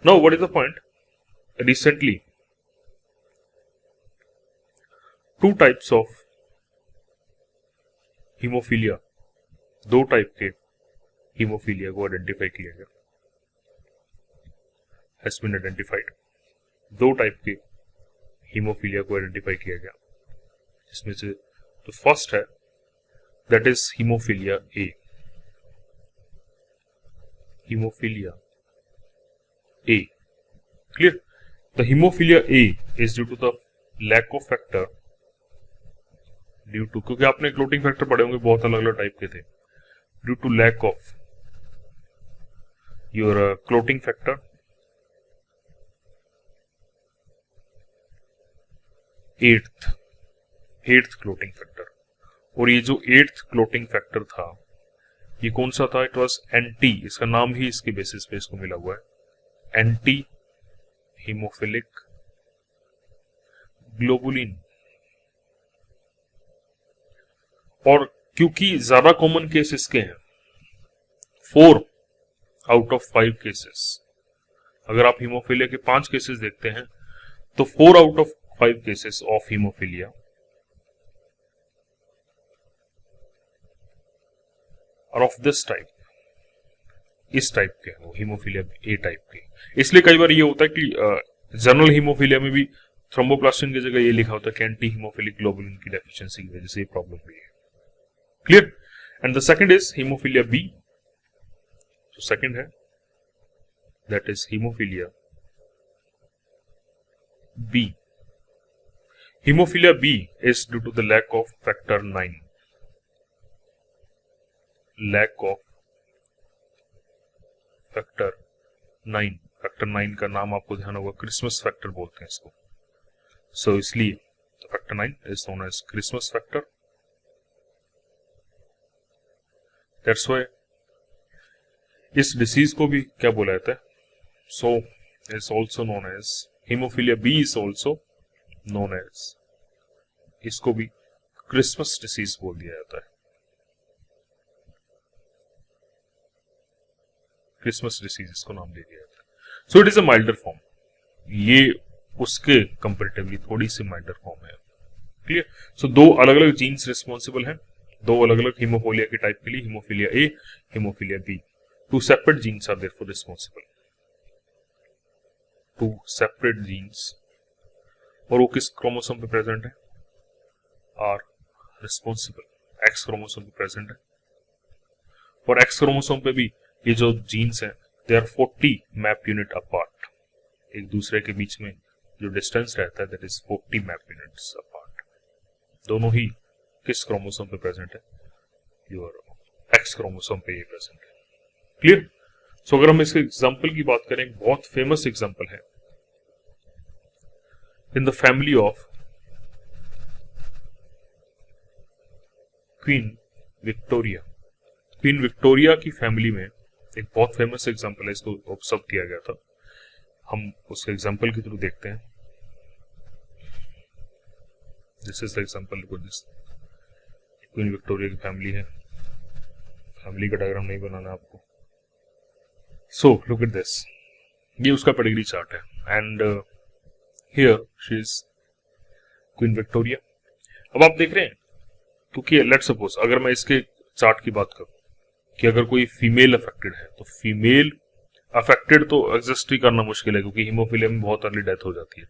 Now what is the point, recently two types of haemophilia, दो टाइप के हीमोफीलिया को आइडेंटिफाई किया गया, हैज बीन आइडेंटिफाइड। दो टाइप के हीमोफीलिया को आइडेंटिफाई किया गया, जिसमें से तो फर्स्ट है that is haemophilia A. Haemophilia A, clear? The haemophilia A is due to the lack of factor, due to, क्योंकि आपने क्लोटिंग फैक्टर पढ़े होंगे, बहुत अलग अलग टाइप के थे, due to lack of your clotting factor, eighth clotting factor. और ये जो एट्थ क्लोटिंग फैक्टर था, ये कौन सा था? इट वाज एंटी, इसका नाम ही इसके बेसिस पे इसको मिला हुआ है, एंटी हीमोफिलिक ग्लोबुलिन। और क्योंकि ज्यादा कॉमन केस इसके हैं, 4 आउट ऑफ 5 केसेस, अगर आप हीमोफीलिया के 5 केसेस देखते हैं तो 4 out of 5 cases of haemophilia और ऑफ दिस टाइप, इस टाइप के वो हीमोफीलिया ए टाइप के। इसलिए कई बार ये होता है कि जनरल हीमोफीलिया में भी थ्रोम्बोप्लास्टिन की जगह ये लिखा होता है कि एंटी हीमोफिलिक ग्लोबुलिन की डेफिशिएंसी की वजह से ये प्रॉब्लम हुई है। Clear? And the second is haemophilia B. तो सेकंड है that is haemophilia B. Hemophilia B is due to the lack of factor 9. Lack of factor 9. Factor 9 का नाम आपको ध्यान होगा, क्रिसमस फैक्टर बोलते हैं इसको। सो इसलिए factor 9 is known as Christmas factor. That's why इस डिसीज को भी क्या बोला जाता है? So is also known as haemophilia B, is also known as, इसको भी क्रिसमस डिसीज बोल दिया जाता है। क्रिसमस डिसीज इसको नाम दे दिया जाता है। So it is a milder form, ये उसके कंपेरेटिवली थोड़ी सी माइल्डर फॉर्म है। क्लियर? सो दो अलग अलग जीन्स रिस्पॉन्सिबल हैं, दो अलग अलग हीमोफीलिया के टाइप के लिए, haemophilia A, haemophilia B. 2 separate genes are therefore responsible, 2 separate genes. और वो किस क्रोमोसोम पे प्रेजेंट है? आर रिस्पॉन्सिबल, एक्स क्रोमोसोम पे प्रेजेंट है। और एक्स क्रोमोसोम पे भी ये जो जीन्स हैं, they are 40 map unit apart, एक दूसरे के बीच में जो डिस्टेंस रहता है that is 40 map units apart. दोनों ही किस क्रोमोसोम पे प्रेजेंट है? योर एक्स क्रोमोसोम पे ये प्रेजेंट है। क्लियर? सो अगर हम इसके एग्जाम्पल की बात करें, बहुत फेमस एग्जाम्पल है in the family of queen Victoria. Queen Victoria की फैमिली में एक बहुत फेमस एग्जाम्पल है, इसको ऑब्जर्व किया गया था। हम उसके एग्जाम्पल के थ्रू देखते हैं। This is the example. Queen Victoria की फैमिली है। फैमिली का डायग्राम नहीं बनाना आपको। सो लुक एट दिस, ये उसका पेडिग्री चार्ट है and here she is queen Victoria. अब आप देख रहे हैं, क्योंकि लेट्स सपोज अगर मैं इसके चार्ट की बात करूं कि अगर कोई फीमेल अफेक्टेड है, तो फीमेल अफेक्टेड तो एग्जिस्ट ही करना मुश्किल है, क्योंकि हीमोफीलिया में बहुत अर्ली डेथ हो जाती है।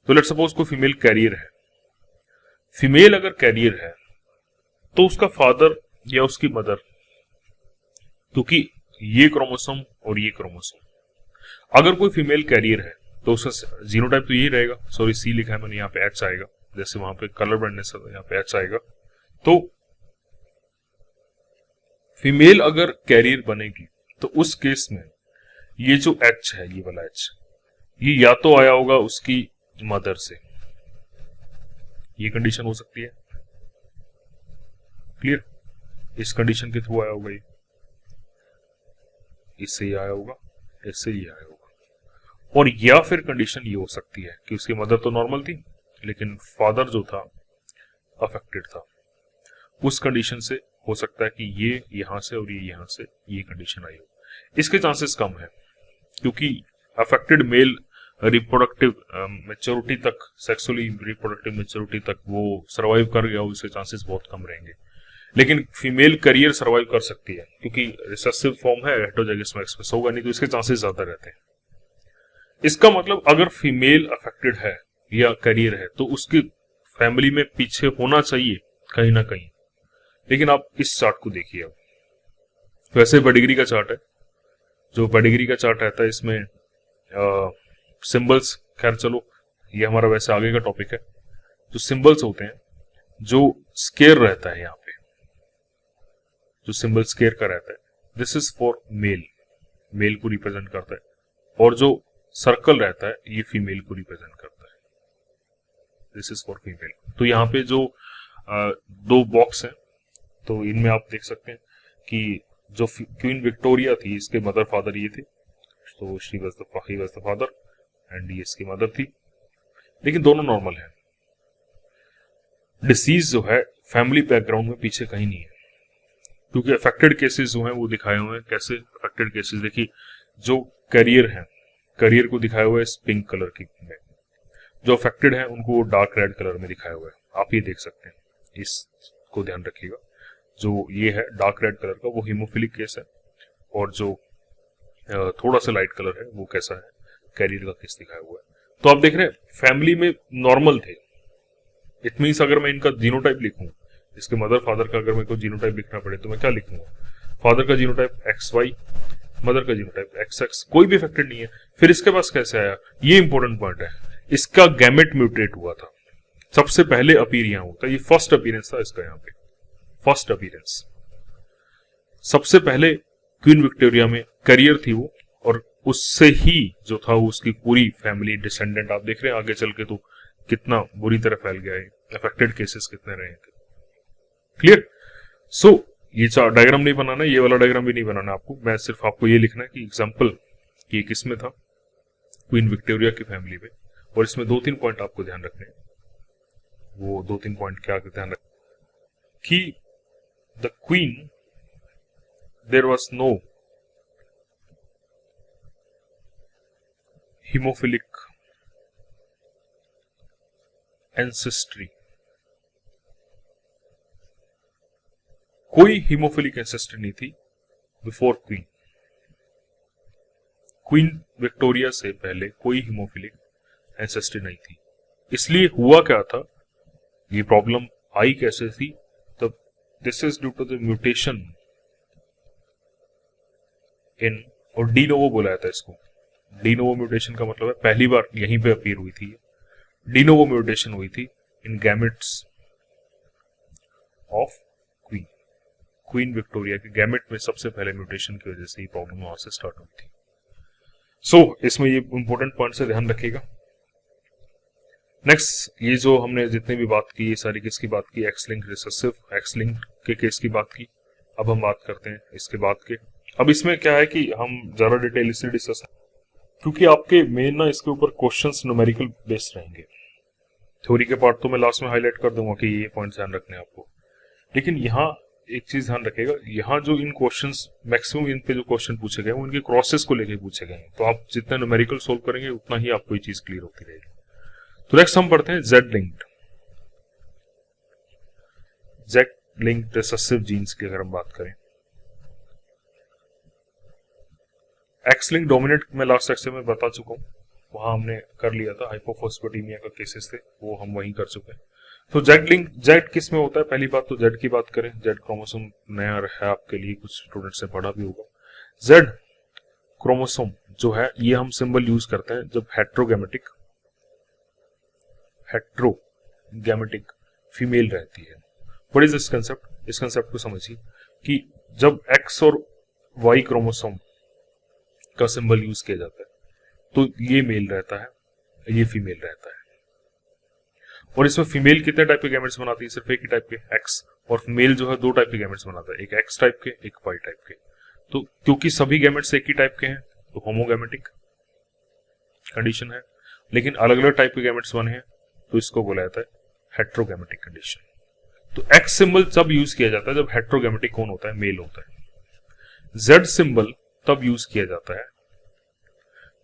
तो लेट्स सपोज कोई फीमेल कैरियर है। फीमेल अगर कैरियर है तो उसका फादर या उसकी मदर, क्योंकि ये क्रोमोसोम और ये क्रोमोसोम, अगर कोई फीमेल कैरियर है तो उसका जीनोटाइप तो यही रहेगा। सॉरी, सी लिखा है मैंने, यहाँ पे एच आएगा, जैसे वहां पे कलर ब्लाइंडनेस है यहाँ पे एच आएगा। तो फीमेल अगर कैरियर बनेगी तो उस केस में ये जो एच है, ये वाला एच, ये या तो आया होगा उसकी मदर से, ये कंडीशन हो सकती है। क्लियर? इस कंडीशन के थ्रू आया होगा, ये इससे ये आया होगा, इससे ये आया होगा। और या फिर कंडीशन ये हो सकती है कि उसकी मदर तो नॉर्मल थी लेकिन फादर जो था अफेक्टेड था। उस कंडीशन से हो सकता है कि ये यहां से और ये यहां से ये कंडीशन आई हो। इसके चांसेस कम है, क्योंकि अफेक्टेड मेल रिप्रोडक्टिव मैच्योरिटी तक, सेक्सुअली रिप्रोडक्टिव मैच्योरिटी तक वो सर्वाइव कर गया, उसके चांसेस बहुत कम रहेंगे। लेकिन फीमेल करियर सर्वाइव कर सकती है, क्योंकि रिसेसिव फॉर्म है, हेटेरोजाइगस में एक्सप्रेस होगा नहीं, तो इसके चांसेस ज्यादा रहते हैं। इसका मतलब अगर फीमेल अफेक्टेड है या करियर है तो उसकी फैमिली में पीछे होना चाहिए कहीं ना कहीं। लेकिन आप इस चार्ट को देखिए। अब वैसे पेडिग्री का चार्ट है, जो पेडिग्री का चार्ट रहता है इसमें सिंबल्स, खैर चलो ये हमारा वैसे आगे का टॉपिक है। जो सिंबल्स होते हैं, जो स्केयर रहता है, यहाँ पे जो सिंबल स्केयर का रहता है, this is for male, male को रिप्रेजेंट करता है। और जो सर्कल रहता है ये फीमेल को रिप्रेजेंट करता है, दिस इज फॉर फीमेल। तो यहाँ पे जो दो बॉक्स हैं, तो इनमें आप देख सकते हैं कि जो क्वीन विक्टोरिया थी, इसके मदर फादर ये थे, तो he was the father and ये इसकी मदर थी, लेकिन दोनों नॉर्मल है। डिसीज जो है फैमिली बैकग्राउंड में पीछे कहीं नहीं है, क्योंकि अफेक्टेड केसेस जो हैं वो दिखाए हुए हैं। कैसे अफेक्टेड केसेस? देखिए, जो करियर है, करियर को दिखाया हुआ है पिंक कलर की में, जो अफेक्टेड है उनको डार्क रेड कलर में दिखाया हुआ है, आप ये देख सकते हैं। इसको ध्यान रखिएगा, जो ये है डार्क रेड कलर का वो हीमोफिलिक केस है, और जो थोड़ा सा लाइट कलर है वो कैसा है, कैरियर का केस दिखाया हुआ है। तो आप देख रहे हैं फैमिली में नॉर्मल थे। इट मीन्स अगर मैं इनका जीनोटाइप लिखूं, इसके मदर फादर का अगर मेरे को जीनोटाइप लिखना पड़े तो मैं क्या लिखूंगा? फादर का जीनोटाइप XY, मदर का जीनोटाइप XX, कोई भी अफेक्टेड नहीं है। फिर इसके पास कैसे आया? ये इंपॉर्टेंट पॉइंट है। इसका गैमेट म्यूटेट हुआ था, सबसे पहले अपीयर यहां होता है, ये फर्स्ट अपीयरेंस था इसका, यहाँ पे फर्स्ट अपीयरेंस। सबसे पहले क्वीन विक्टोरिया में करियर थी वो, और उससे ही जो था वो उसकी पूरी फैमिली डिसेंडेंट, आप देख रहे हैं आगे चल के तो कितना बुरी तरह फैल गया है, अफेक्टेड केसेस कितने रहे थे। क्लियर? सो ये डायग्राम नहीं बनाना, ये वाला डायग्राम भी नहीं बनाना आपको, मैं सिर्फ आपको ये लिखना है कि एग्जाम्पल कि किसमें था, क्वीन विक्टोरिया की फैमिली में। और इसमें 2-3 पॉइंट आपको ध्यान रखने हैं। वो 2-3 पॉइंट क्या ध्यान रख कि the queen, there was no haemophilic ancestry, कोई हीमोफिलिक एंसेस्ट्री नहीं थी बिफोर क्वीन। क्वीन विक्टोरिया से पहले कोई हीमोफिलिक एंसेस्ट्री नहीं थी। इसलिए हुआ क्या था, ये प्रॉब्लम आई कैसे थी? तो this is due to the mutation in, और डी नोवो बोला जाता है इसको। डी नोवो म्यूटेशन का मतलब है पहली बार यहीं पे अपीयर हुई थी, डी नोवो म्यूटेशन हुई थी in gametes of queen. Queen Victoria के गैमेट में सबसे पहले म्यूटेशन की वजह से ये प्रॉब्लम वहां से स्टार्ट हुई थी। सो इसमें ये इंपॉर्टेंट पॉइंट से ध्यान रखिएगा। नेक्स्ट, ये जो हमने जितने भी बात की, ये सारी किसकी बात की, x link recessive, x link के केस की बात की। अब हम बात करते हैं इसके बाद के। अब इसमें क्या है कि हम ज्यादा डिटेल इससे डिस्कस, क्योंकि आपके मेन ना इसके ऊपर क्वेश्चंस न्यूमेरिकल बेस्ड रहेंगे। थ्योरी के पार्ट तो मैं लास्ट में हाईलाइट कर दूंगा कि ये पॉइंट ध्यान रखने आपको, लेकिन यहाँ एक चीज ध्यान रखिएगा, यहाँ जो इन क्वेश्चंस मैक्सिमम इन पे जो क्वेश्चन पूछे गए वो इनके क्रॉसेस को लेके पूछे गए हैं। तो आप जितना न्यूमेरिकल सोल्व करेंगे उतना ही आपको ये चीज क्लियर होती रहेगी। तो नेक्स्ट हम पढ़ते हैं Z linked. Z linked recessive genes की अगर हम बात करें, एक्स लिंक डोमिनेंट मैं लास्ट लेक्चर में बता चुका हूं, वहां हमने कर लिया था, हाइपोफॉस्फेटेमिया का केसेस थे वो हम वहीं कर चुके हैं। तो जेड लिंक, जेड किस में होता है, पहली बात तो जेड की बात करें, जेड क्रोमोसोम नया है आपके लिए, कुछ स्टूडेंट्स ने पढ़ा भी होगा। जेड क्रोमोसोम जो है ये हम सिंबल यूज करते हैं जब हेट्रोगैमेटिक फीमेल रहती है। व्हाट इज दिस कंसेप्ट, इस कंसेप्ट को समझिए कि जब एक्स और वाई क्रोमोसोम का सिंबल यूज किया जाता है तो ये मेल रहता है, ये फीमेल रहता है। और इसमें फीमेल कितने टाइप के गैमेट्स बनाती है, सिर्फ एक ही टाइप के एक्स, और मेल जो है दो टाइप के गैमेट्स बनाता है, एक एक्स टाइप के, एक वाई टाइप के। तो क्योंकि सभी गैमेट्स एक ही टाइप के हैं तो होमोगैमेटिक कंडीशन है, लेकिन अलग अलग टाइप के गैमेट्स बने हैं तो इसको बोला जाता है हेट्रोगैमेटिक कंडीशन। तो एक्स सिंबल तब यूज किया जाता है जब हेट्रोगैमेटिक कौन होता है, मेल होता है। जेड सिंबल तब यूज किया जाता है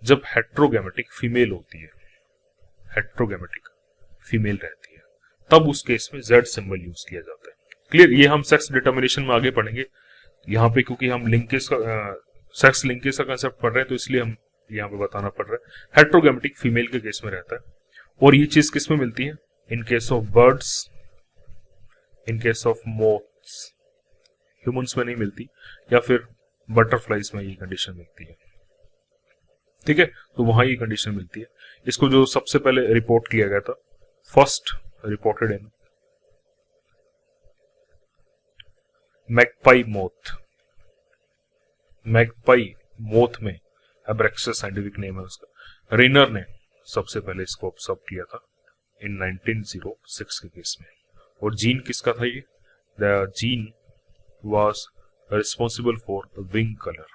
जब हेट्रोगैमेटिक फीमेल होती है, हेट्रोगैमेटिक फीमेल रहती है, तब उस केस में जेड सिंबल यूज किया जाता है। क्लियर, ये हम सेक्स डिटर्मिनेशन में आगे पढ़ेंगे। यहाँ पे क्योंकि हम लिंकेज का सेक्स लिंकेज का कंसेप्ट पढ़ रहे हैं तो इसलिए हम यहाँ पे बताना पड़ रहा है। हेट्रोगैमेटिक फीमेल के केस में रहता है, और ये चीज किस में मिलती है, in case of birds, in case of moths, humans में नहीं मिलती, या फिर बटरफ्लाइज में ये कंडीशन मिलती है। ठीक है, तो वहां ये कंडीशन मिलती है। इसको जो सबसे पहले रिपोर्ट किया गया था, first reported in magpie moth, magpie moth में, एब्रेक्सिस साइंटिफिक नेम है उसका, रेनर ने सबसे पहले इसको ऑब्जर्व किया था इन 1906 के केस में। और जीन किसका था ये, the gene was responsible for wing colour,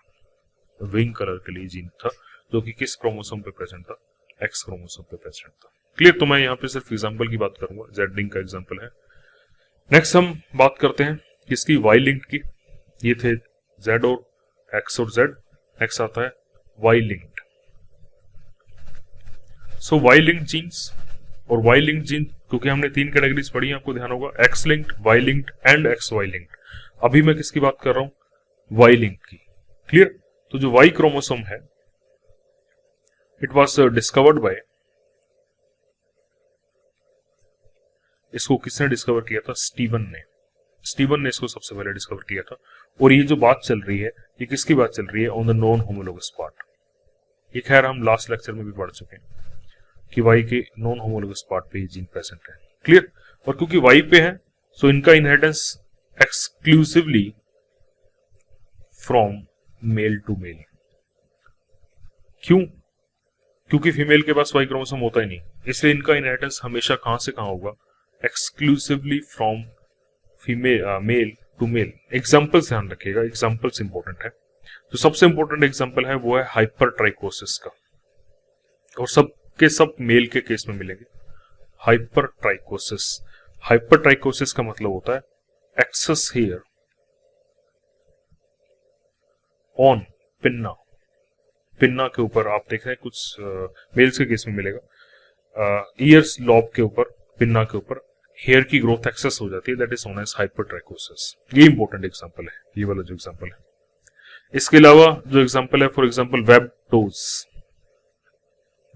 wing colour के लिए जीन था, जो कि किस क्रोमोसोम पे प्रेजेंट था, एक्स क्रोमोसोम पे प्रेजेंट था। क्लियर, तो मैं यहाँ पे सिर्फ एग्जांपल की बात करूंगा, जेड लिंक का एग्जांपल है। नेक्स्ट हम बात करते हैं किसकी, वाई लिंक की। ये थे जेड और एक्स और जेड। नेक्स्ट आता है Y linked. So Y linked genes और वाई लिंक्ड जीन, क्योंकि हमने तीन कैटेगरीज पढ़ी हैं, आपको ध्यान होगा, X linked, Y linked and X Y linked. अभी मैं किसकी बात कर रहा हूं, वाई लिंक की। क्लियर, तो जो वाई क्रोमोसोम है, इट वॉज डिस्कवर्ड बाय, इसको किसने डिस्कवर किया था, स्टीवन ने। स्टीवन ने इसको सबसे पहले डिस्कवर किया था। और ये जो बात चल रही है, ये किसकी बात चल रही है, on the non homologous part. ये खैर हम लास्ट लेक्चर में भी पढ़ चुके हैं कि वाई के नॉन होमोलोगस पार्ट पे ये जीन प्रेजेंट है। क्लियर, और क्योंकि वाई पे है सो इनका inheritance exclusively from male to male. क्यों, क्योंकि फीमेल के पास वाई क्रोमोसोम होता ही नहीं, इसलिए इनका इनहेरिटेंस हमेशा कहां से कहां होगा, exclusively from female male to male. Examples ध्यान रखिएगा, एग्जाम्पल्स इंपॉर्टेंट है। तो सबसे इंपॉर्टेंट एग्जाम्पल है वो है हाइपरट्राइकोसिस का, और सब के सब मेल के केस में मिलेंगे। हाइपरट्राइकोसिस, हाइपरट्राइकोसिस का मतलब होता है excess hair on pinna, pinna के ऊपर आप देख रहे हैं कुछ मेल्स के केस में मिलेगा, ईयर्स लॉब के ऊपर, पिन्ना के ऊपर हेयर की ग्रोथ एक्सेस हो जाती है, दैट इज नोन एज हाइपरट्राइकोसिस। ये इंपॉर्टेंट एग्जांपल है, ये वाला जो एग्जांपल है। इसके अलावा जो एग्जांपल है, for example web toes,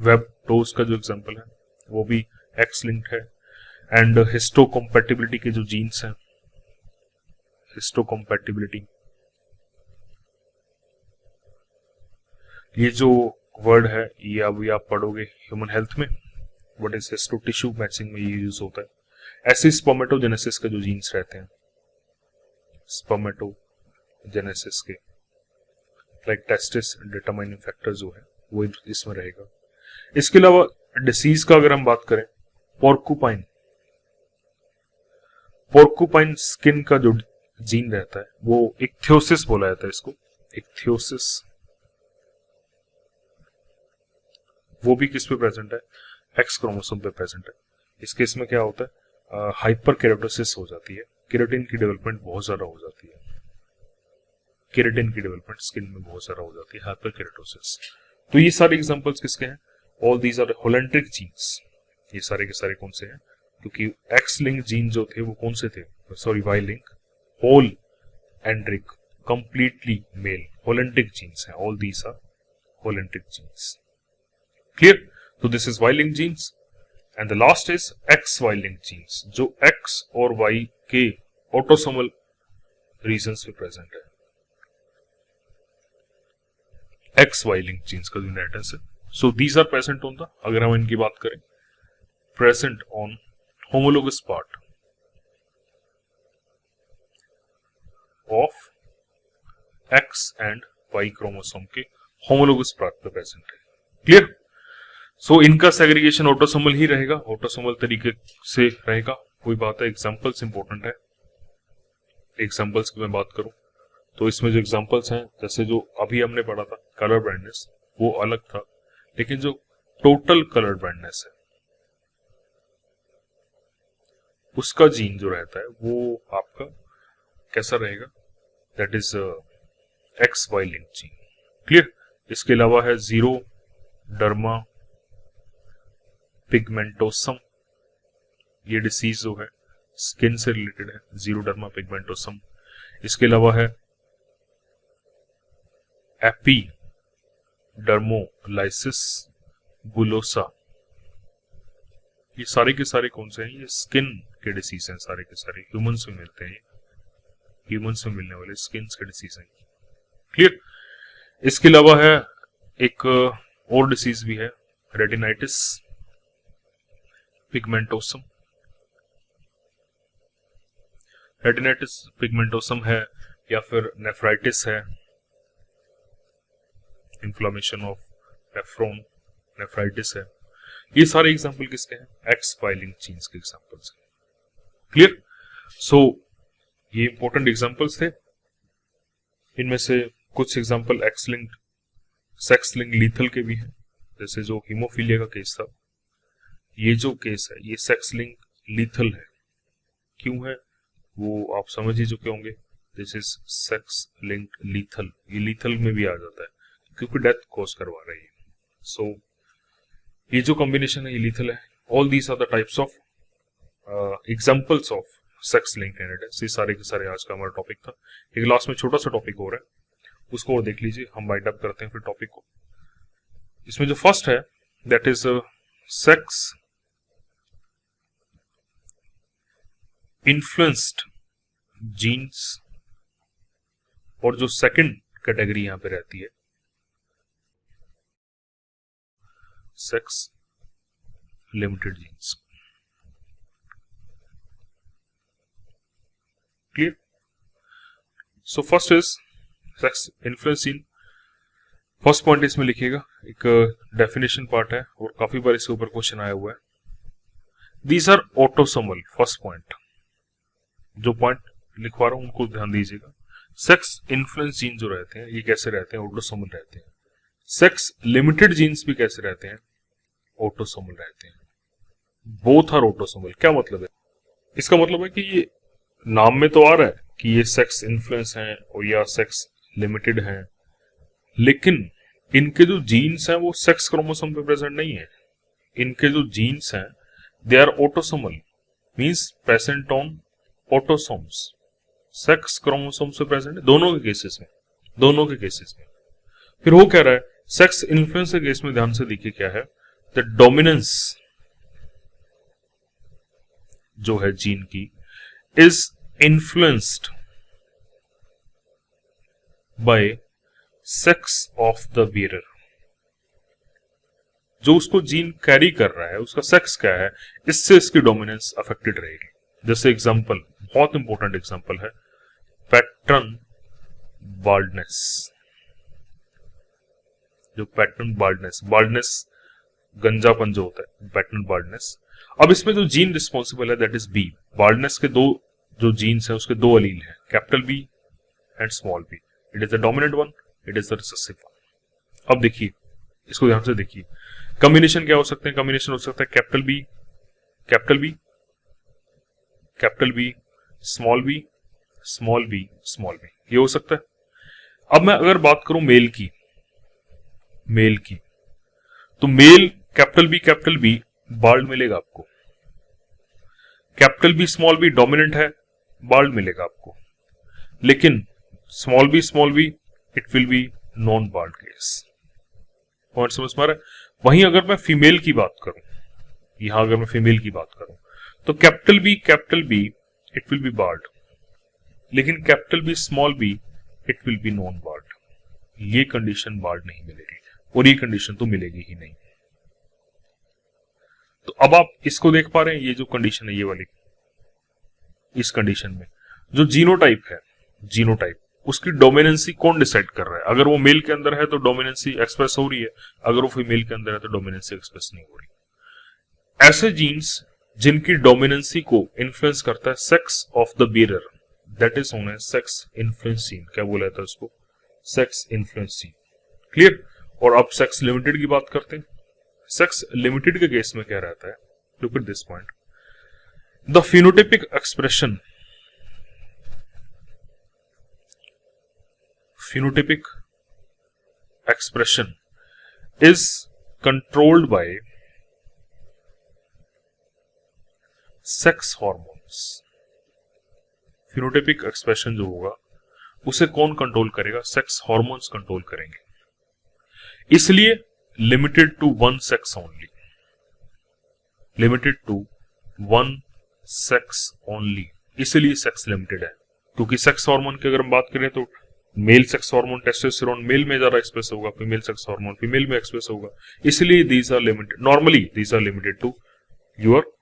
web toes का जो एग्जांपल है वो भी एक्स लिंक्ड है। एंड हिस्टोकम्पैटिबिलिटी के जो जीन्स हैं, हिस्टोकम्पैटिबिलिटी, ये जो वर्ड है ये अभी आप पढ़ोगे ह्यूमन हेल्थ में, what is histo tissue matching में ये यूज होता है। ऐसे स्पर्मेटोजेनेसिस के जो जीन्स रहते हैं, स्पर्मेटोजेनेसिस के, लाइक टेस्टिस डिटरमाइनिंग फैक्टर जो है वो इसमें रहेगा। इसके अलावा डिसीज का अगर हम बात करें, पोर्कुपाइन स्किन का जो जीन रहता है वो इक्थियोसिस बोला जाता है इसको, इक्थियोसिस। वो भी किस पे प्रेजेंट है, एक्स क्रोमोसोम पे प्रेजेंट है। इस केस में क्या होता है, हाइपर केराटोसिस हो जाती है, केराटिन की डेवलपमेंट बहुत ज्यादा हो जाती है, केराटिन की डेवलपमेंट स्किन में बहुत ज्यादा हो जाती है, हाइपर केराटोसिस। तो ये सारे एग्जांपल्स किसके हैं, all these are holandric genes. ये सारे के सारे कौन से हैं, क्योंकि एक्स लिंक जीन जो थे वो कौन से थे, sorry Y link, holandric, completely male, holandric genes हैं, all these are holandric genes. Clear? तो this is Y link genes and the last is X Y link genes, जो X और वाई के ऑटोसोमल रीजन्स पे present है। X Y link genes का जो inheritance है, so these are present on the, अगर हम इनकी बात करें, present on homologous part of X and Y chromosome के होमोलोगस पार्ट पे प्रेजेंट है। क्लियर? सो इनका सेग्रीगेशन ऑटोसोमल ही रहेगा, ऑटोसोमल तरीके से रहेगा। कोई बात है, एग्जांपल्स इंपॉर्टेंट है। एग्जांपल्स की मैं बात करूं तो इसमें जो एग्जांपल्स हैं, जैसे जो अभी हमने पढ़ा था कलर ब्लाइंडनेस, वो अलग था, लेकिन जो टोटल कलर ब्लाइंडनेस है उसका जीन जो रहता है वो आपका कैसा रहेगा, that is X Y link gene. Clear? इसके अलावा है जीरो डर्मा पिगमेंटोसम, ये डिसीज जो है स्किन से रिलेटेड है, जीरो डर्मा पिगमेंटोसम। इसके अलावा है एपिडर्मोलाइसिस बुलोसा। ये सारे के सारे कौन से हैं, ये स्किन के डिसीज हैं, सारे के सारे ह्यूमंस में मिलते हैं, ह्यूमंस में मिलने वाले स्किन के डिसीज हैं। क्लियर? इसके अलावा है एक और डिसीज भी है, रेटिनाइटिस पिगमेंटोसम। रेटिनाइटिस पिगमेंटोसम है, या फिर नेफ्राइटिस है, इन्फ्लामेशन ऑफ नेफ्रॉन, नेफ्राइटिस है। ये सारे एग्जांपल किसके हैं, एक्स वाई लिंक जीन्स के एग्जांपल्स हैं। क्लियर? सो ये इंपॉर्टेंट एग्जांपल्स थे। इनमें से कुछ example x linked, sex link lethal के भी हैं, जैसे जो हीमोफीलिया का केस था, ये जो केस है ये सेक्स लिंक लीथल है। क्यों है वो आप समझ ही चुके होंगे, this is sex linked lethal, ये लीथल में भी आ जाता है क्योंकि डेथ कॉज करवा रही है। सो ये जो कॉम्बिनेशन है ये लीथल है। All these are the types of examples of sex linked inheritance. ये सारे के सारे आज का हमारा टॉपिक था। एक लास्ट में छोटा सा टॉपिक हो रहा है, उसको और देख लीजिए, हम वाइंड अप करते हैं फिर टॉपिक को। इसमें जो फर्स्ट है that is sex influenced genes, और जो सेकंड कैटेगरी यहां पे रहती है sex limited genes. Clear? So first is sex influence gene. First point इसमें लिखिएगा, एक डेफिनेशन पार्ट है और काफी बार इसके ऊपर क्वेश्चन आया हुआ है। These are autosomal. First point, जो पॉइंट लिखवा रहा हूं उनको ध्यान दीजिएगा। सेक्स इन्फ्लुएंस जीन जो रहते हैं ये कैसे रहते हैं, ऑटोसोमल रहते हैं। सेक्स लिमिटेड जीन्स भी कैसे रहते हैं, ऑटोसोमल रहते हैं। Both are autosomal. क्या मतलब है, इसका मतलब है कि ये नाम में तो आ रहा है कि ये सेक्स इन्फ्लुएंस हैं और या सेक्स लिमिटेड हैं, लेकिन इनके जो जीन्स हैं वो सेक्स क्रोमोसोम पे प्रेजेंट नहीं है। इनके जो जीन्स हैं they are autosomal, means present on autosomes, sex chromosome से प्रेजेंट है दोनों के केसेस में, दोनों के केसेस में। फिर वो कह रहा है सेक्स इन्फ्लुएंस के केस में ध्यान से देखिए क्या है, द डोमिनेंस जो है जीन की is influenced by sex of the bearer. जो उसको जीन कैरी कर रहा है उसका सेक्स क्या है, इससे इसकी डोमिनेंस अफेक्टेड रहेगी। जैसे एग्जांपल, बहुत इंपॉर्टेंट एग्जांपल है, पैटर्न बाल्डनेस, जो पैटर्न बाल्डनेस गंजापन जो होता है, पैटर्न बाल्डनेस। अब इसमें जो जीन रिस्पॉन्सिबल है दैट इज बी। बाल्डनेस के दो जो जीन्स हैं उसके दो अलील हैं, capital B and small B. It is the dominant one, it is the recessive one. अब देखिए, इसको ध्यान से देखिए, कॉम्बिनेशन क्या हो सकते हैं? कॉम्बिनेशन हो सकता है capital B, capital B, capital B, small B, small B, small B, ये हो सकता है। अब मैं अगर बात करूं मेल की, तो मेल कैपिटल बी बाल्ड मिलेगा आपको, capital B small B dominant है, बाल्ड मिलेगा आपको। लेकिन small B it will be non bald case. Point समझ में आ रहा है? वहीं अगर मैं फीमेल की बात करूं, यहां अगर मैं फीमेल की बात करूं, तो capital B it will be bald, लेकिन capital B small B it will be non bald. ये कंडीशन बाल्ड नहीं मिलेगी, और ये कंडीशन तो मिलेगी ही नहीं। तो अब आप इसको देख पा रहे हैं, ये जो कंडीशन है ये वाली, इस कंडीशन में जो जीनोटाइप है, जीनोटाइप उसकी डोमिनेंसी कौन डिसाइड कर रहा है? अगर वो मेल के अंदर है तो डोमिनेंसी एक्सप्रेस हो रही है, अगर वो फीमेल के अंदर है तो डोमिनेंसी एक्सप्रेस नहीं हो रही। ऐसे जीन्स जिनकी डोमिनेंसी को इन्फ्लुएंस करता है sex of the bearer, that is known as sex influence gene. क्या बोला था उसको? Sex influence gene. क्लियर? और अब सेक्स लिमिटेड की बात करते हैं। सेक्स लिमिटेड के केस में क्या रहता है? Look at this point, the phenotypic expression, phenotypic expression is controlled by sex hormones। phenotypic expression जो होगा उसे कौन कंट्रोल करेगा? सेक्स हार्मोन्स कंट्रोल करेंगे। इसलिए limited to one sex only, limited to one sex only, इसलिए सेक्स लिमिटेड है। क्योंकि सेक्स हार्मोन की अगर हम बात करें तो male sex hormone testosterone male में ज्यादा एक्सप्रेस होगा, फीमेल सेक्स हार्मोन फीमेल में एक्सप्रेस होगा। इसलिए these are limited, normally these are limited to your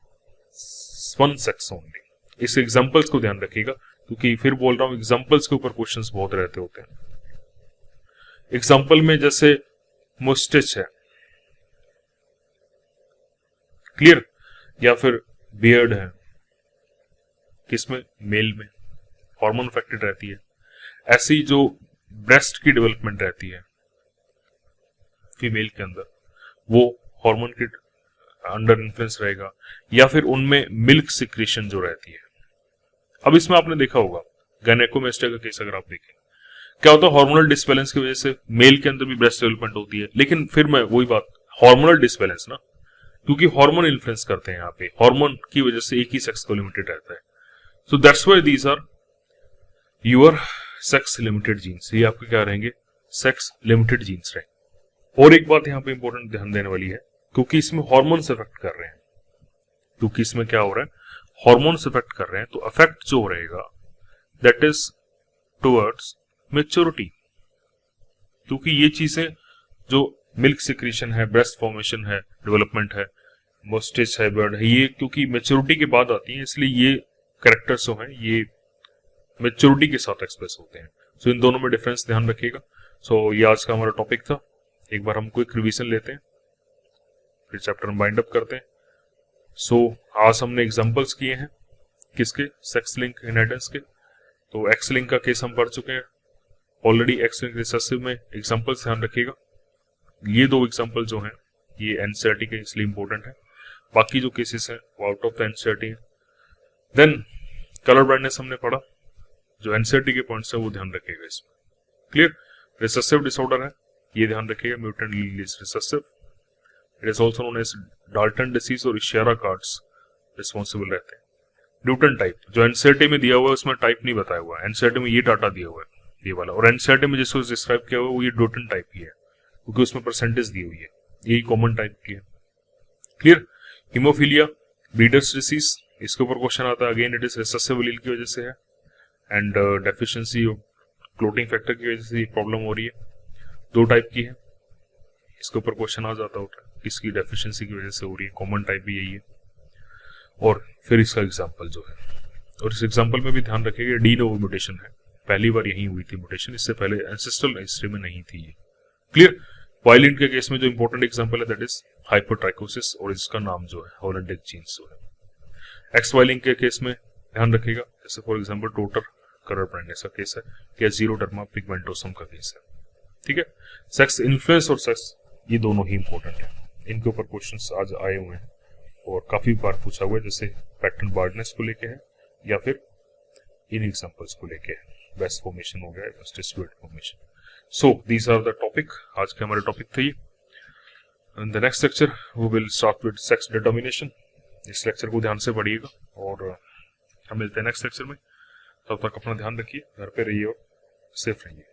one sex only. इस एग्जांपल्स को ध्यान रखिएगा, क्योंकि फिर बोल रहा हूं एग्जांपल्स के ऊपर क्वेश्चंस बहुत रहते होते हैं। एग्जांपल में जैसे मुस्टेच है, क्लियर, या फिर बियर्ड है, किसमें? मेल में हार्मोन अफेक्टेड रहती है। ऐसी जो ब्रेस्ट की डेवलपमेंट रहती है फीमेल के अंदर, वो हार्मोन के अंडर इन्फ्लुएंस रहेगा, या फिर उनमें मिल्क सिक्रेशन जो रहती है। अब इसमें आपने देखा होगा गायनेकोमेस्टिया का केस अगर आप देखें, क्या होता है? हार्मोनल डिसबैलेंस की वजह से मेल के अंदर भी ब्रेस्ट डेवलपमेंट होती है। लेकिन फिर मैं वही बात, हार्मोनल डिसबैलेंस ना, क्योंकि हार्मोन इन्फ्लुएंस करते हैं यहाँ पे, हार्मोन की वजह से एक ही सेक्स को लिमिटेड रहता है। So that's why these are your sex limited genes. ये आपके क्या रहेंगे? सेक्स लिमिटेड जीन्स रहेंगे। और एक बात यहाँ पे इंपॉर्टेंट ध्यान देने वाली है, क्योंकि इसमें हार्मोन्स इफेक्ट कर रहे हैं, क्योंकि इसमें क्या हो रहा है? हार्मोन्स इफेक्ट कर रहे हैं, तो अफेक्ट जो रहेगा दैट इज टुवर्ड्स मैच्योरिटी। क्योंकि ये चीजें जो मिल्क सिक्रीशन है, ब्रेस्ट फॉर्मेशन है, डेवलपमेंट है, मोस्टेज है, बर्ड है, ये क्योंकि मैच्योरिटी के बाद आती है, इसलिए ये कैरेक्टर्स जो हैं ये मैच्योरिटी के साथ एक्सप्रेस होते हैं। सो इन दोनों में डिफरेंस ध्यान रखिएगा। सो ये आज का हमारा टॉपिक था। एक बार हम क्विक रिवीजन लेते हैं, फिर चैप्टर बाइंड अप करते हैं। सो आज हमने एग्जांपल्स किए हैं किसके? सेक्स लिंक इनहेरिटेंस के। तो एक्स लिंक का केस हम पढ़ चुके हैं ऑलरेडी। एक्स लिंक रिसेसिव में एग्जांपल्स ध्यान रखिएगा। ये दो एग्जांपल जो हैं ये एनसीईआरटी के इसलिए इंपॉर्टेंट है, बाकी जो केसेस हैं वो आउट ऑफ द एनसीईआरटी है। देन कलर ब्लाइंडनेस हमने पढ़ा, जो एनसीईआरटी के पॉइंट्स है वो ध्यान रखिएगा इसमें। क्लियर? रिसेसिव डिसऑर्डर है, ये ध्यान रखिएगा, mutant allele recessive. It is also known as Dalton disease और इशियारा कार्ड्स रिस्पॉन्सिबल रहते हैं। ड्यूटन टाइप जो एनसीईआरटी में दिया हुआ है उसमें टाइप नहीं बताया हुआ है, एनसीईआरटी में ये डाटा दिया हुआ है, ये वाला, और एनसीईआरटी में जिसको डिस्क्राइब किया हुआ है वो ये ड्यूटन टाइप की है, क्योंकि उसमें परसेंटेज दी हुई है, यही कॉमन टाइप की है। क्लियर? हीमोफीलिया, ब्रीडर्स डिसीज, इसके ऊपर क्वेश्चन आता है, again it is recessive allele की वजह से है, and deficiency of clotting factor की वजह से ये प्रॉब्लम हो रही है। दो टाइप की है, इसके ऊपर क्वेश्चन आ जाता होता है, किसकी डेफिशिएंसी की वजह से हो रही है, कॉमन टाइप भी यही है। और फिर इसका एग्जांपल जो है, और इस एग्जांपल में भी ध्यान रखिएगा डी नोवो म्यूटेशन है, पहली बार यही हुई थी म्यूटेशन, इससे पहले एंसेस्ट्रल हिस्ट्री में नहीं थी ये। क्लियर। वायलिन के केस में जो इंपॉर्टेंट एग्जांपल है दैट इज हाइपरट्राइकोसिस, और इसका नाम जो है हॉलैंडिक जीन्स जो है। एक्स वायलिन के केस में ध्यान रखिएगा, जैसे फॉर एग्जांपल टोटर कलर ब्लाइंडनेस का केस है, या जीरोडर्मा पिगमेंटोसम का केस है। ठीक है। सेक्स इन्फ्लुएंस और सेक्स, ये दोनों ही इंपॉर्टेंट है, इनके ऊपर क्वेश्चंस आज आए हुए हैं और काफी बार पूछा हुआ है, जैसे पैटर्न बार्डनेस को लेके है या फिर इन एग्जांपल्स को लेके है, वेस्ट फॉर्मेशन हो गया, waste straight formation. So these are the topic, आज के हमारे टॉपिक थे ये। In the next lecture we will start with sex determination. इस लेक्चर को ध्यान से पढ़िएगा और हम मिलते हैं नेक्स्ट लेक्चर में। तब तक अपना ध्यान रखिए, घर पे रहिए और सेफ रहिए।